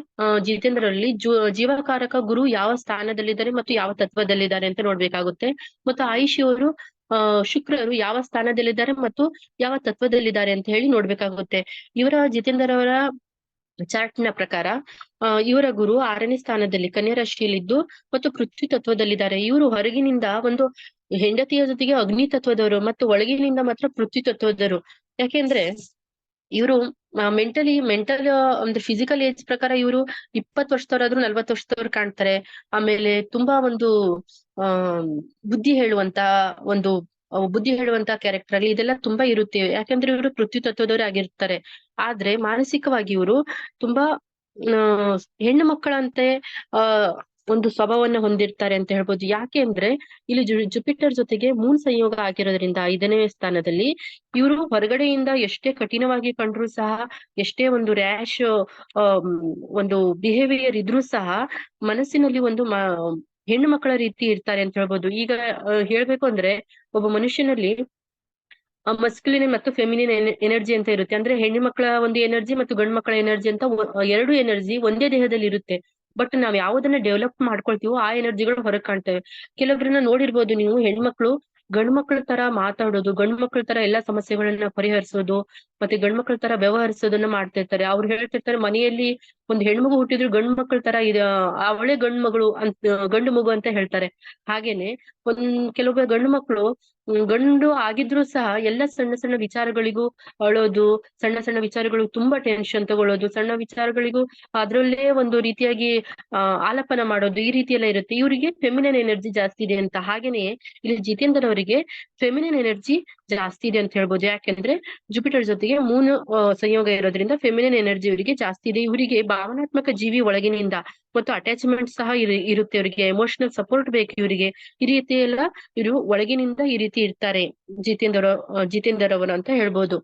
ಜಿತೇಂದ್ರ ಅವರಲ್ಲಿ ಜೀವಕಾರಕ ಗುರು ಯಾವ ಸ್ಥಾನದಲ್ಲಿದ್ದಾರೆ ಮತ್ತು ಯಾವ ತತ್ವದಲ್ಲಿದ್ದಾರೆ ಅಂತ ನೋಡ್ಬೇಕಾಗುತ್ತೆ. ಮತ್ತು ಆಯುಷಿ ಅವರು ಶುಕ್ರರು ಯಾವ ಸ್ಥಾನದಲ್ಲಿದ್ದಾರೆ ಮತ್ತು ಯಾವ ತತ್ವದಲ್ಲಿದ್ದಾರೆ ಅಂತ ಹೇಳಿ ನೋಡ್ಬೇಕಾಗುತ್ತೆ. ಜಿತೇಂದ್ರ ಅವರ ಚಾರ್ಟ್ ನ ಪ್ರಕಾರ ಇವರ ಗುರು 6ನೇ ಸ್ಥಾನದಲ್ಲಿ ಕನ್ಯಾ ರಾಶಿಯಲ್ಲಿದ್ದು ಮತ್ತು ಪೃಥ್ವಿ ತತ್ವದಲ್ಲಿದ್ದಾರೆ. ಇವರು ಹೊರಗಿನಿಂದ ಒಂದು ಹೆಂಡತಿಯ ಜೊತೆಗೆ ಅಗ್ನಿ ತತ್ವದವರು ಮತ್ತು ಒಳಗಿನಿಂದ ಮಾತ್ರ ಪೃಥ್ವಿ ತತ್ವದವರು. ಯಾಕೆಂದ್ರೆ ಇವರು ಮೆಂಟಲ್ ಅಂದ್ರೆ ಫಿಸಿಕಲ್ ಏಜ್ ಪ್ರಕಾರ ಇವರು 20 ವರ್ಷದವರಾದ್ರೂ 40 ವರ್ಷದವ್ರು ಕಾಣ್ತಾರೆ. ಆಮೇಲೆ ತುಂಬಾ ಆ ಬುದ್ಧಿ ಹೇಳುವಂತ ಕ್ಯಾರೆಕ್ಟರ್ ಅಲ್ಲಿ ಇದೆಲ್ಲ ತುಂಬಾ ಇರುತ್ತೆ. ಯಾಕಂದ್ರೆ ಇವರು ಪೃಥ್ವಿ ತತ್ವದವರೇ ಆಗಿರ್ತಾರೆ. ಆದ್ರೆ ಮಾನಸಿಕವಾಗಿ ಇವರು ತುಂಬಾ ಹೆಣ್ಣು ಮಕ್ಕಳಂತೆ ಆ ಒಂದು ಸ್ವಭಾವವನ್ನ ಹೊಂದಿರ್ತಾರೆ ಅಂತ ಹೇಳ್ಬೋದು. ಯಾಕೆ ಅಂದ್ರೆ ಇಲ್ಲಿ ಜುಪಿಟರ್ ಜೊತೆಗೆ ಮೂನ್ ಸಂಯೋಗ ಆಗಿರೋದ್ರಿಂದ 5ನೇ ಸ್ಥಾನದಲ್ಲಿ ಇವರು ಹೊರಗಡೆಯಿಂದ ಎಷ್ಟೇ ಕಠಿಣವಾಗಿ ಕಂಡ್ರು ಸಹ, ಎಷ್ಟೇ ಒಂದು ರ್ಯಾಶ್ ಒಂದು ಬಿಹೇವಿಯರ್ ಇದ್ರೂ ಸಹ ಮನಸ್ಸಿನಲ್ಲಿ ಹೆಣ್ಣು ಮಕ್ಕಳ ರೀತಿ ಇರ್ತಾರೆ ಅಂತ ಹೇಳ್ಬೋದು. ಈಗ ಹೇಳ್ಬೇಕು ಅಂದ್ರೆ ಒಬ್ಬ ಮನುಷ್ಯನಲ್ಲಿ ಮಸ್ಕ್ಯುಲಿನ್ ಮತ್ತು ಫೆಮಿನಿನ್ ಎನರ್ಜಿ ಅಂತ ಇರುತ್ತೆ. ಅಂದ್ರೆ ಹೆಣ್ಣು ಮಕ್ಕಳ ಒಂದು ಎನರ್ಜಿ ಮತ್ತು ಗಂಡು ಮಕ್ಕಳ ಎನರ್ಜಿ ಅಂತ ಎರಡು ಎನರ್ಜಿ ಒಂದೇ ದೇಹದಲ್ಲಿ ಇರುತ್ತೆ. ಬಟ್ ನಾವ್ ಯಾವ್ದನ್ನ ಡೆವಲಪ್ ಮಾಡ್ಕೊಳ್ತೀವೋ ಆ ಎನರ್ಜಿಗಳು ಹೊರಗ್ ಕಾಣ್ತವೆ. ಕೆಲವೊಬ್ರನ್ನ ನೋಡಿರ್ಬೋದು ನೀವು, ಹೆಣ್ಮಕ್ಳು ಗಂಡು ಮಕ್ಕಳ ತರ ಮಾತಾಡೋದು, ಗಂಡು ಮಕ್ಕಳ ತರ ಎಲ್ಲಾ ಸಮಸ್ಯೆಗಳನ್ನ ಪರಿಹರಿಸೋದು, ಮತ್ತೆ ಗಂಡು ಮಕ್ಕಳ ತರ ವ್ಯವಹರಿಸೋದನ್ನ ಮಾಡ್ತಿರ್ತಾರೆ. ಅವ್ರು ಹೇಳ್ತಿರ್ತಾರೆ, ಮನೆಯಲ್ಲಿ ಒಂದು ಹೆಣ್ಮಗು ಹುಟ್ಟಿದ್ರು ಗಂಡು ಮಕ್ಕಳ ತರ ಅವಳೇ ಗಂಡು ಮಗು ಅಂತ ಹೇಳ್ತಾರೆ. ಹಾಗೇನೆ ಕೆಲವೊಬ್ಬ ಗಂಡು ಮಕ್ಕಳು ಗಂಡು ಆಗಿದ್ರು ಸಹ ಎಲ್ಲ ಸಣ್ಣ ಸಣ್ಣ ವಿಚಾರಗಳಿಗೂ ಅಳೋದು, ಸಣ್ಣ ಸಣ್ಣ ವಿಚಾರಗಳು ತುಂಬಾ ಟೆನ್ಷನ್ ತಗೊಳ್ಳೋದು, ಸಣ್ಣ ವಿಚಾರಗಳಿಗೂ ಅದ್ರಲ್ಲೇ ಒಂದು ರೀತಿಯಾಗಿ ಆಲಾಪನ ಮಾಡೋದು, ಈ ರೀತಿ ಎಲ್ಲ ಇರುತ್ತೆ. ಇವರಿಗೆ ಫೆಮಿನನ್ ಎನರ್ಜಿ ಜಾಸ್ತಿ ಇದೆ ಅಂತ. ಹಾಗೇನೆ ಇಲ್ಲಿ ಜಿತೇಂದರ್ ಅವರಿಗೆ ಫೆಮಿನನ್ ಎನರ್ಜಿ ಜಾಸ್ತಿ ಇದೆ ಅಂತ ಹೇಳ್ಬೋದು. ಯಾಕೆಂದ್ರೆ ಜುಪಿಟರ್ ಜೊತೆಗೆ ಮೂನ್ ಸಂಯೋಗ ಇರೋದ್ರಿಂದ ಫೆಮಿನನ್ ಎನರ್ಜಿ ಇವರಿಗೆ ಜಾಸ್ತಿ ಇದೆ. ಇವರಿಗೆ ಭಾವನಾತ್ಮಕ ಜೀವಿ ಒಳಗಿನಿಂದ ಮತ್ತು ಅಟ್ಯಾಚ್ಮೆಂಟ್ ಸಹ ಇರುತ್ತೆ. ಇವರಿಗೆ ಎಮೋಷನಲ್ ಸಪೋರ್ಟ್ ಬೇಕು ಇವರಿಗೆ. ಈ ರೀತಿ ಎಲ್ಲ ಇವರು ಒಳಗಿನಿಂದ ಈ ರೀತಿ ಇರ್ತಾರೆ ಜಿತೇಂದರ್ ಅವರು ಅಂತ ಹೇಳ್ಬೋದು.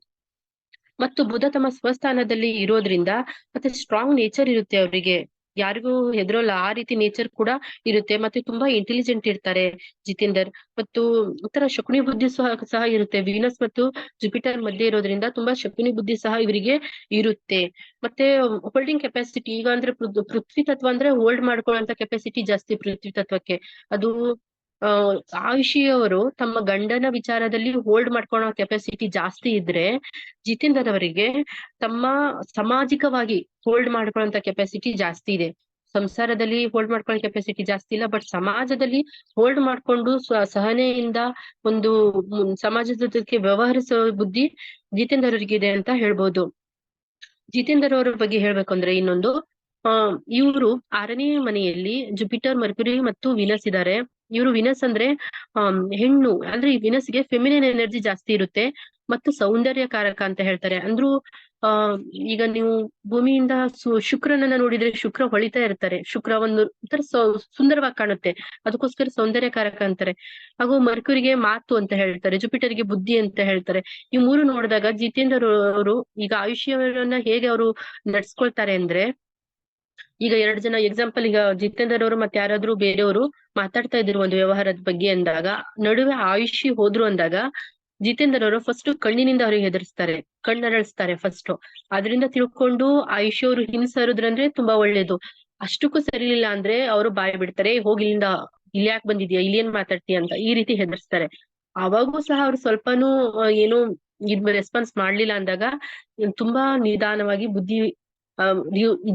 ಮತ್ತು ಬುಧ ತಮ್ಮ ಸ್ವಸ್ಥಾನದಲ್ಲಿ ಇರೋದ್ರಿಂದ ಮತ್ತೆ ಸ್ಟ್ರಾಂಗ್ ನೇಚರ್ ಇರುತ್ತೆ ಅವರಿಗೆ, ಯಾರಿಗೂ ಹೆದರೋಲ್ಲ ಆ ರೀತಿ ನೇಚರ್ ಕೂಡ ಇರುತ್ತೆ. ಮತ್ತೆ ತುಂಬಾ ಇಂಟೆಲಿಜೆಂಟ್ ಇರ್ತಾರೆ ಜಿತೇಂದರ್. ಮತ್ತು ಒಂಥರ ಶಕುನಿ ಬುದ್ಧಿ ಸಹ ಇರುತ್ತೆ. ವೀನಸ್ ಮತ್ತು ಜುಪಿಟರ್ ಮಧ್ಯೆ ಇರೋದ್ರಿಂದ ತುಂಬಾ ಶಕುನಿ ಬುದ್ಧಿ ಸಹ ಇವರಿಗೆ ಇರುತ್ತೆ. ಮತ್ತೆ ಹೋಲ್ಡಿಂಗ್ ಕೆಪಾಸಿಟಿ, ಈಗ ಅಂದ್ರೆ ಪೃಥ್ವಿ ತತ್ವ ಅಂದ್ರೆ ಹೋಲ್ಡ್ ಮಾಡ್ಕೊಳ್ಳುವಂತ ಕೆಪಾಸಿಟಿ ಜಾಸ್ತಿ ಪೃಥ್ವಿ ತತ್ವಕ್ಕೆ. ಅದು ಆಯುಷಿಯವರು ತಮ್ಮ ಗಂಡನ ವಿಚಾರದಲ್ಲಿ ಹೋಲ್ಡ್ ಮಾಡ್ಕೊಳ್ಳೋ ಕೆಪಾಸಿಟಿ ಜಾಸ್ತಿ ಇದ್ರೆ, ಜಿತೇಂದರ್ ಅವರಿಗೆ ತಮ್ಮ ಸಾಮಾಜಿಕವಾಗಿ ಹೋಲ್ಡ್ ಮಾಡ್ಕೊಳ್ಳುವಂತ ಕೆಪಾಸಿಟಿ ಜಾಸ್ತಿ ಇದೆ. ಸಂಸಾರದಲ್ಲಿ ಹೋಲ್ಡ್ ಮಾಡ್ಕೊಳ್ಳೋ ಕೆಪಾಸಿಟಿ ಜಾಸ್ತಿ ಇಲ್ಲ, ಬಟ್ ಸಮಾಜದಲ್ಲಿ ಹೋಲ್ಡ್ ಮಾಡ್ಕೊಂಡು ಸಹನೆಯಿಂದ ಒಂದು ಸಮಾಜದ ಜೊತೆಗೆ ವ್ಯವಹರಿಸೋ ಬುದ್ಧಿ ಜಿತೇಂದರ್ ಅವರಿಗೆ ಇದೆ ಅಂತ ಹೇಳ್ಬೋದು. ಜಿತೇಂದರ್ ಅವರ ಬಗ್ಗೆ ಹೇಳ್ಬೇಕು ಅಂದ್ರೆ ಇನ್ನೊಂದು, ಇವರು 6ನೇ ಮನೆಯಲ್ಲಿ ಜುಪಿಟರ್, ಮರ್ಕ್ಯುರಿ ಮತ್ತು ವಿನಸ್ ಇದ್ದಾರೆ. ಇವರು ವಿನಸ್ ಅಂದ್ರೆ ಹೆಣ್ಣು, ಅಂದ್ರೆ ಈ ವಿನಸ್ಗೆ ಫೆಮಿನಿನ್ ಎನರ್ಜಿ ಜಾಸ್ತಿ ಇರುತ್ತೆ ಮತ್ತು ಸೌಂದರ್ಯಕಾರಕ ಅಂತ ಹೇಳ್ತಾರೆ. ಅಂದ್ರೂ ಈಗ ನೀವು ಭೂಮಿಯಿಂದ ಶುಕ್ರನನ್ನ ನೋಡಿದ್ರೆ ಶುಕ್ರ ಹೊಳಿತಾ ಇರ್ತಾರೆ. ಶುಕ್ರ ಒಂದು ತರ ಸುಂದರವಾಗಿ ಕಾಣುತ್ತೆ, ಅದಕ್ಕೋಸ್ಕರ ಸೌಂದರ್ಯಕಾರಕ ಅಂತಾರೆ. ಹಾಗೂ ಮರ್ಕ್ಯುರಿಗೆ ಮಾತು ಅಂತ ಹೇಳ್ತಾರೆ, ಜುಪಿಟರ್ಗೆ ಬುದ್ಧಿ ಅಂತ ಹೇಳ್ತಾರೆ. ಈ ಮೂರು ನೋಡಿದಾಗ ಜಿತೇಂದರ್ ಅವರು ಈಗ ಆಯುಷ್ಯವನ್ನ ಹೇಗೆ ಅವರು ನಡ್ಸ್ಕೊಳ್ತಾರೆ ಅಂದ್ರೆ, ಈಗ 2 ಜನ ಎಕ್ಸಾಂಪಲ್, ಈಗ ಜಿತೇಂದರ್ ಅವರು ಮತ್ತೆ ಯಾರಾದ್ರೂ ಬೇರೆಯವರು ಮಾತಾಡ್ತಾ ಇದ್ರು ಒಂದು ವ್ಯವಹಾರದ ಬಗ್ಗೆ ಅಂದಾಗ, ನಡುವೆ ಆಯುಷಿ ಹೋದ್ರು ಅಂದಾಗ ಜಿತೇಂದರ್ ಅವರು ಫಸ್ಟ್ ಕಣ್ಣಿನಿಂದ ಅವ್ರಿಗೆ ಹೆದರ್ಸ್ತಾರೆ, ಕಣ್ಣರಳಿಸ್ತಾರೆ ಫಸ್ಟ್. ಅದರಿಂದ ತಿಳ್ಕೊಂಡು ಆಯುಷಿ ಅವರು ಹಿಂಸರಿದ್ರಂದ್ರೆ ತುಂಬಾ ಒಳ್ಳೇದು. ಅಷ್ಟಕ್ಕೂ ಸರಿ ಇಲ್ಲ ಅಂದ್ರೆ ಅವರು ಬಾಯಿ ಬಿಡ್ತಾರೆ, ಹೋಗಿ ಇಲ್ಲಿಂದ, ಇಲ್ಲಿ ಯಾಕೆ ಬಂದಿದ್ಯಾ, ಇಲ್ಲಿ ಏನ್ ಮಾತಾಡ್ತೀಯ ಅಂತ ಈ ರೀತಿ ಹೆದರ್ಸ್ತಾರೆ. ಅವಾಗೂ ಸಹ ಅವ್ರು ಸ್ವಲ್ಪನೂ ಏನು ರೆಸ್ಪಾನ್ಸ್ ಮಾಡ್ಲಿಲ್ಲ ಅಂದಾಗ ತುಂಬಾ ನಿಧಾನವಾಗಿ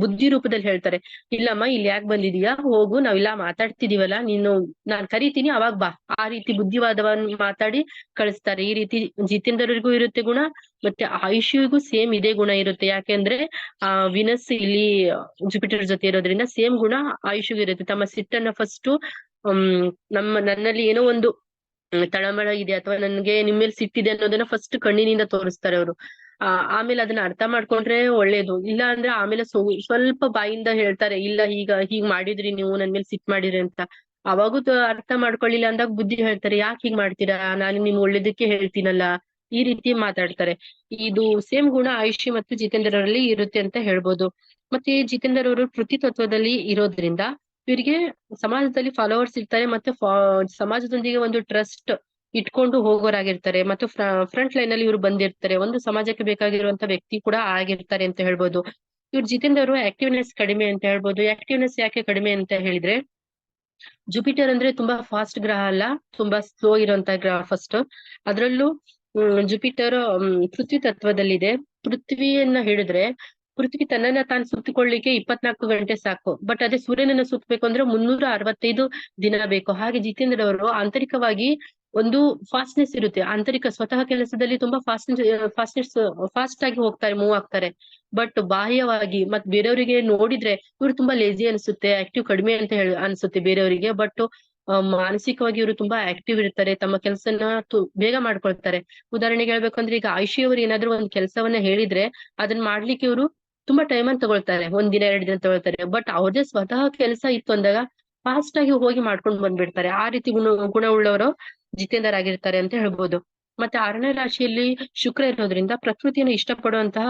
ಬುದ್ಧಿ ರೂಪದಲ್ಲಿ ಹೇಳ್ತಾರೆ, ಇಲ್ಲಮ್ಮ ಇಲ್ಲಿ ಯಾಕೆ ಬಂದಿದೀಯಾ, ಹೋಗು, ನಾವಿಲ್ಲ ಮಾತಾಡ್ತಿದೀವಲ್ಲ, ನೀನು ನಾನ್ ಕರಿತೀನಿ ಅವಾಗ ಬಾ. ಆ ರೀತಿ ಬುದ್ಧಿವಾದವನ್ನ ಮಾತಾಡಿ ಕಳಿಸ್ತಾರೆ. ಈ ರೀತಿ ಜಿತೇಂದ್ರರಿಗೂ ಇರುತ್ತೆ ಗುಣ, ಮತ್ತೆ ಆಯುಷಿಗೂ ಸೇಮ್ ಇದೇ ಗುಣ ಇರುತ್ತೆ. ಯಾಕೆಂದ್ರೆ ವಿನಸ್ ಇಲ್ಲಿ ಜುಪಿಟರ್ ಜೊತೆ ಇರೋದ್ರಿಂದ ಸೇಮ್ ಗುಣ ಆಯುಷಿಗೂ ಇರುತ್ತೆ. ತಮ್ಮ ಸಿಟ್ಟನ್ನ ಫಸ್ಟ್ ನನ್ನಲ್ಲಿ ಏನೋ ಒಂದು ತಳಮಳ ಇದೆ ಅಥವಾ ನನ್ಗೆ ನಿಮ್ಮೇಲೆ ಸಿಟ್ಟಿದೆ ಅನ್ನೋದನ್ನ ಫಸ್ಟ್ ಕಣ್ಣಿನಿಂದ ತೋರಿಸ್ತಾರೆ ಅವರು. ಆಮೇಲೆ ಅದನ್ನ ಅರ್ಥ ಮಾಡ್ಕೊಂಡ್ರೆ ಒಳ್ಳೇದು. ಇಲ್ಲ ಅಂದ್ರೆ ಆಮೇಲೆ ಸ್ವಲ್ಪ ಬಾಯಿಂದ ಹೇಳ್ತಾರೆ, ಇಲ್ಲ ಹೀಗ್ ಮಾಡಿದ್ರಿ ನೀವು ನನ್ ಮೇಲೆ ಸಿಟ್ ಮಾಡಿದ್ರಿ ಅಂತ. ಅವಾಗೂ ಅರ್ಥ ಮಾಡ್ಕೊಳ್ಳಿಲ್ಲ ಅಂದಾಗ ಬುದ್ಧಿ ಹೇಳ್ತಾರೆ, ಯಾಕೆ ಹೀಗ್ ಮಾಡ್ತೀರಾ, ನಾನು ನಿಮ್ ಒಳ್ಳೇದಕ್ಕೆ ಹೇಳ್ತೀನಲ್ಲ, ಈ ರೀತಿ ಮಾತಾಡ್ತಾರೆ. ಇದು ಸೇಮ್ ಗುಣ ಆಯುಷಿ ಮತ್ತು ಜಿತೇಂದ್ರರಲ್ಲಿ ಇರುತ್ತೆ ಅಂತ ಹೇಳ್ಬೋದು. ಮತ್ತೆ ಜಿತೇಂದರ್ ಅವರು ಕೃತಿ ತತ್ವದಲ್ಲಿ ಇರೋದ್ರಿಂದ ಇವರಿಗೆ ಸಮಾಜದಲ್ಲಿ ಫಾಲೋವರ್ಸ್ ಇರ್ತಾರೆ, ಮತ್ತೆ ಸಮಾಜದೊಂದಿಗೆ ಒಂದು ಟ್ರಸ್ಟ್ ಇಟ್ಕೊಂಡು ಹೋಗೋರಾಗಿರ್ತಾರೆ. ಮತ್ತು ಫ್ರಂಟ್ ಲೈನ್ ಅಲ್ಲಿ ಇವ್ರು ಬಂದಿರ್ತಾರೆ, ಒಂದು ಸಮಾಜಕ್ಕೆ ಬೇಕಾಗಿರುವಂತ ವ್ಯಕ್ತಿ ಕೂಡ ಆಗಿರ್ತಾರೆ ಅಂತ ಹೇಳ್ಬೋದು. ಇವ್ರು ಜಿತೇಂದ್ರ ಅವರು ಆಕ್ಟಿವ್ನೆಸ್ ಕಡಿಮೆ ಅಂತ ಹೇಳ್ಬೋದು. ಆಕ್ಟಿವ್ನೆಸ್ ಯಾಕೆ ಕಡಿಮೆ ಅಂತ ಹೇಳಿದ್ರೆ, ಜುಪಿಟರ್ ಅಂದ್ರೆ ತುಂಬಾ ಫಾಸ್ಟ್ ಗ್ರಹ ಅಲ್ಲ, ತುಂಬಾ ಸ್ಲೋ ಇರುವಂತ ಗ್ರಹ ಫಸ್ಟ್. ಅದ್ರಲ್ಲೂ ಜುಪಿಟರ್ ಪೃಥ್ವಿ ತತ್ವದಲ್ಲಿದೆ. ಪೃಥ್ವಿಯನ್ನ ಹೇಳಿದ್ರೆ ಪೃಥ್ವಿ ತನ್ನನ್ನ ತಾನು ಸುತ್ತಿಕೊಳ್ಳಿಕ್ಕೆ 24 ಗಂಟೆ ಸಾಕು. ಬಟ್ ಅದೇ ಸೂರ್ಯನನ್ನ ಸುತ್ತಬೇಕು ಅಂದ್ರೆ 365 ದಿನ ಬೇಕು. ಹಾಗೆ ಜಿತೇಂದ್ರ ಅವರು ಆಂತರಿಕವಾಗಿ ಒಂದು ಫಾಸ್ಟ್ನೆಸ್ ಇರುತ್ತೆ. ಆಂತರಿಕ ಸ್ವತಃ ಕೆಲಸದಲ್ಲಿ ತುಂಬಾ ಫಾಸ್ಟ್ ಆಗಿ ಹೋಗ್ತಾರೆ, ಮೂವ್ ಆಗ್ತಾರೆ. ಬಟ್ ಬಾಹ್ಯವಾಗಿ ಮತ್ ಬೇರೆಯವರಿಗೆ ನೋಡಿದ್ರೆ ಇವ್ರು ತುಂಬಾ ಲೇಜಿ ಅನ್ಸುತ್ತೆ, ಆಕ್ಟಿವ್ ಕಡಿಮೆ ಅಂತ ಹೇಳಿ ಅನ್ಸುತ್ತೆ ಬೇರೆಯವರಿಗೆ. ಬಟ್ ಮಾನಸಿಕವಾಗಿ ಇವರು ತುಂಬಾ ಆಕ್ಟಿವ್ ಇರ್ತಾರೆ, ತಮ್ಮ ಕೆಲಸನ ಬೇಗ ಮಾಡ್ಕೊಳ್ತಾರೆ. ಉದಾಹರಣೆಗೆ ಹೇಳ್ಬೇಕಂದ್ರೆ, ಈಗ ಆಯುಷಿ ಅವರು ಏನಾದ್ರು ಒಂದ್ ಕೆಲಸವನ್ನ ಹೇಳಿದ್ರೆ ಅದನ್ನ ಮಾಡ್ಲಿಕ್ಕೆ ಇವರು ತುಂಬಾ ಟೈಮ್ ಅನ್ನು ತಗೊಳ್ತಾರೆ, 1 ದಿನ 2 ದಿನ ತಗೊಳ್ತಾರೆ. ಬಟ್ ಅವ್ರದೇ ಸ್ವತಃ ಕೆಲಸ ಇತ್ತು ಅಂದಾಗ ಫಾಸ್ಟ್ ಆಗಿ ಹೋಗಿ ಮಾಡ್ಕೊಂಡು ಬಂದ್ಬಿಡ್ತಾರೆ. ಆ ರೀತಿ ಗುಣವುಳ್ಳವರು ಜಿತೇಂದರ್ ಆಗಿರ್ತಾರೆ ಅಂತ ಹೇಳ್ಬೋದು. ಮತ್ತೆ 6ನೇ ರಾಶಿಯಲ್ಲಿ ಶುಕ್ರ ಇರೋದ್ರಿಂದ ಪ್ರಕೃತಿಯನ್ನು ಇಷ್ಟಪಡುವಂತಹ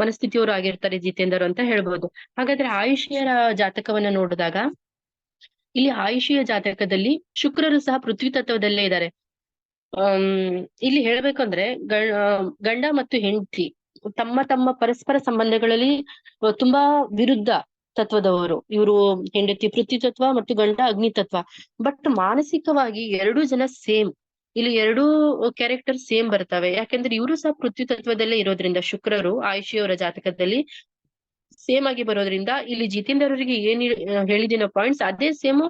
ಮನಸ್ಥಿತಿಯವರು ಆಗಿರ್ತಾರೆ ಜಿತೇಂದರ್ ಅಂತ ಹೇಳ್ಬೋದು. ಹಾಗಾದ್ರೆ ಆಯುಷಿಯರ ಜಾತಕವನ್ನ ನೋಡಿದಾಗ, ಇಲ್ಲಿ ಆಯುಷಿಯ ಜಾತಕದಲ್ಲಿ ಶುಕ್ರರು ಸಹ ಪೃಥ್ವಿ ತತ್ವದಲ್ಲೇ ಇದ್ದಾರೆ. ಇಲ್ಲಿ ಹೇಳ್ಬೇಕಂದ್ರೆ ಗಂಡ ಮತ್ತು ಹೆಂಡತಿ ತಮ್ಮ ತಮ್ಮ ಪರಸ್ಪರ ಸಂಬಂಧಗಳಲ್ಲಿ ತುಂಬಾ ವಿರುದ್ಧ ತತ್ವದವರು. ಇವರು ಹೆಂಡತಿ ಪೃಥ್ವಿ ತತ್ವ ಮತ್ತು ಗಂಡ ಅಗ್ನಿ ತತ್ವ. ಬಟ್ ಮಾನಸಿಕವಾಗಿ ಎರಡೂ ಜನ ಸೇಮ್. ಇಲ್ಲಿ ಎರಡೂ ಕ್ಯಾರೆಕ್ಟರ್ ಸೇಮ್ ಬರ್ತವೆ. ಯಾಕೆಂದ್ರೆ ಇವರು ಸಹ ಪೃಥ್ವಿ ತತ್ವದಲ್ಲೇ ಇರೋದ್ರಿಂದ, ಶುಕ್ರರು ಆಯುಷಿಯವರ ಜಾತಕದಲ್ಲಿ ಸೇಮ್ ಆಗಿ ಬರೋದ್ರಿಂದ, ಇಲ್ಲಿ ಜಿತೇಂದರ್ ಅವರಿಗೆ ಏನ್ ಹೇಳಿದಿನ ಪಾಯಿಂಟ್ಸ್ ಅದೇ ಸೇಮ್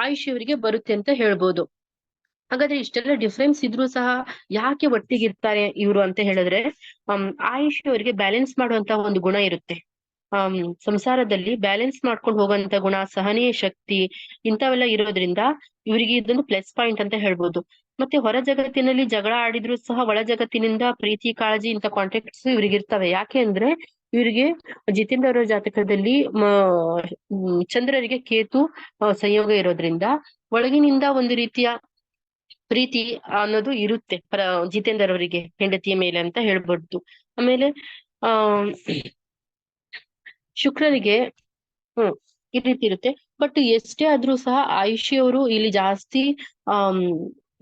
ಆಯುಷಿ ಅವರಿಗೆ ಬರುತ್ತೆ ಅಂತ ಹೇಳ್ಬೋದು. ಹಾಗಾದ್ರೆ ಇಷ್ಟೆಲ್ಲ ಡಿಫ್ರೆನ್ಸ್ ಇದ್ರೂ ಸಹ ಯಾಕೆ ಒಟ್ಟಿಗಿರ್ತಾರೆ ಇವ್ರು ಅಂತ ಹೇಳಿದ್ರೆ, ಆಯುಷಿ ಅವರಿಗೆ ಬ್ಯಾಲೆನ್ಸ್ ಮಾಡುವಂತ ಒಂದು ಗುಣ ಇರುತ್ತೆ. ಸಂಸಾರದಲ್ಲಿ ಬ್ಯಾಲೆನ್ಸ್ ಮಾಡ್ಕೊಂಡು ಹೋಗುವಂತ ಗುಣ, ಸಹನೀಯ ಶಕ್ತಿ, ಇಂಥವೆಲ್ಲ ಇರೋದ್ರಿಂದ ಇವರಿಗೆ ಇದೊಂದು ಪ್ಲಸ್ ಪಾಯಿಂಟ್ ಅಂತ ಹೇಳ್ಬೋದು. ಮತ್ತೆ ಹೊರ ಜಗತ್ತಿನಲ್ಲಿ ಜಗಳ ಆಡಿದ್ರು ಸಹ ಒಳ ಜಗತ್ತಿನಿಂದ ಪ್ರೀತಿ, ಕಾಳಜಿ ಇಂಥ ಕಾಂಟ್ಯಾಕ್ಟ್ಸ್ ಇವ್ರಿಗೆ ಇರ್ತವೆ. ಯಾಕೆ ಅಂದ್ರೆ ಇವರಿಗೆ ಜಿತೇಂದ್ರ ಅವರ ಜಾತಕದಲ್ಲಿ ಚಂದ್ರರಿಗೆ ಕೇತು ಸಂಯೋಗ ಇರೋದ್ರಿಂದ ಒಳಗಿನಿಂದ ಒಂದು ರೀತಿಯ ಪ್ರೀತಿ ಅನ್ನೋದು ಇರುತ್ತೆ ಜಿತೇಂದರ್ ಅವರಿಗೆ ಹೆಂಡತಿಯ ಮೇಲೆ ಅಂತ ಹೇಳ್ಬೋದು. ಆಮೇಲೆ ಆ ಶುಕ್ರರಿಗೆ ಈ ರೀತಿ ಇರುತ್ತೆ. ಬಟ್ ಎಷ್ಟೇ ಆದ್ರೂ ಸಹ ಆಯುಷಿ ಅವರು ಇಲ್ಲಿ ಜಾಸ್ತಿ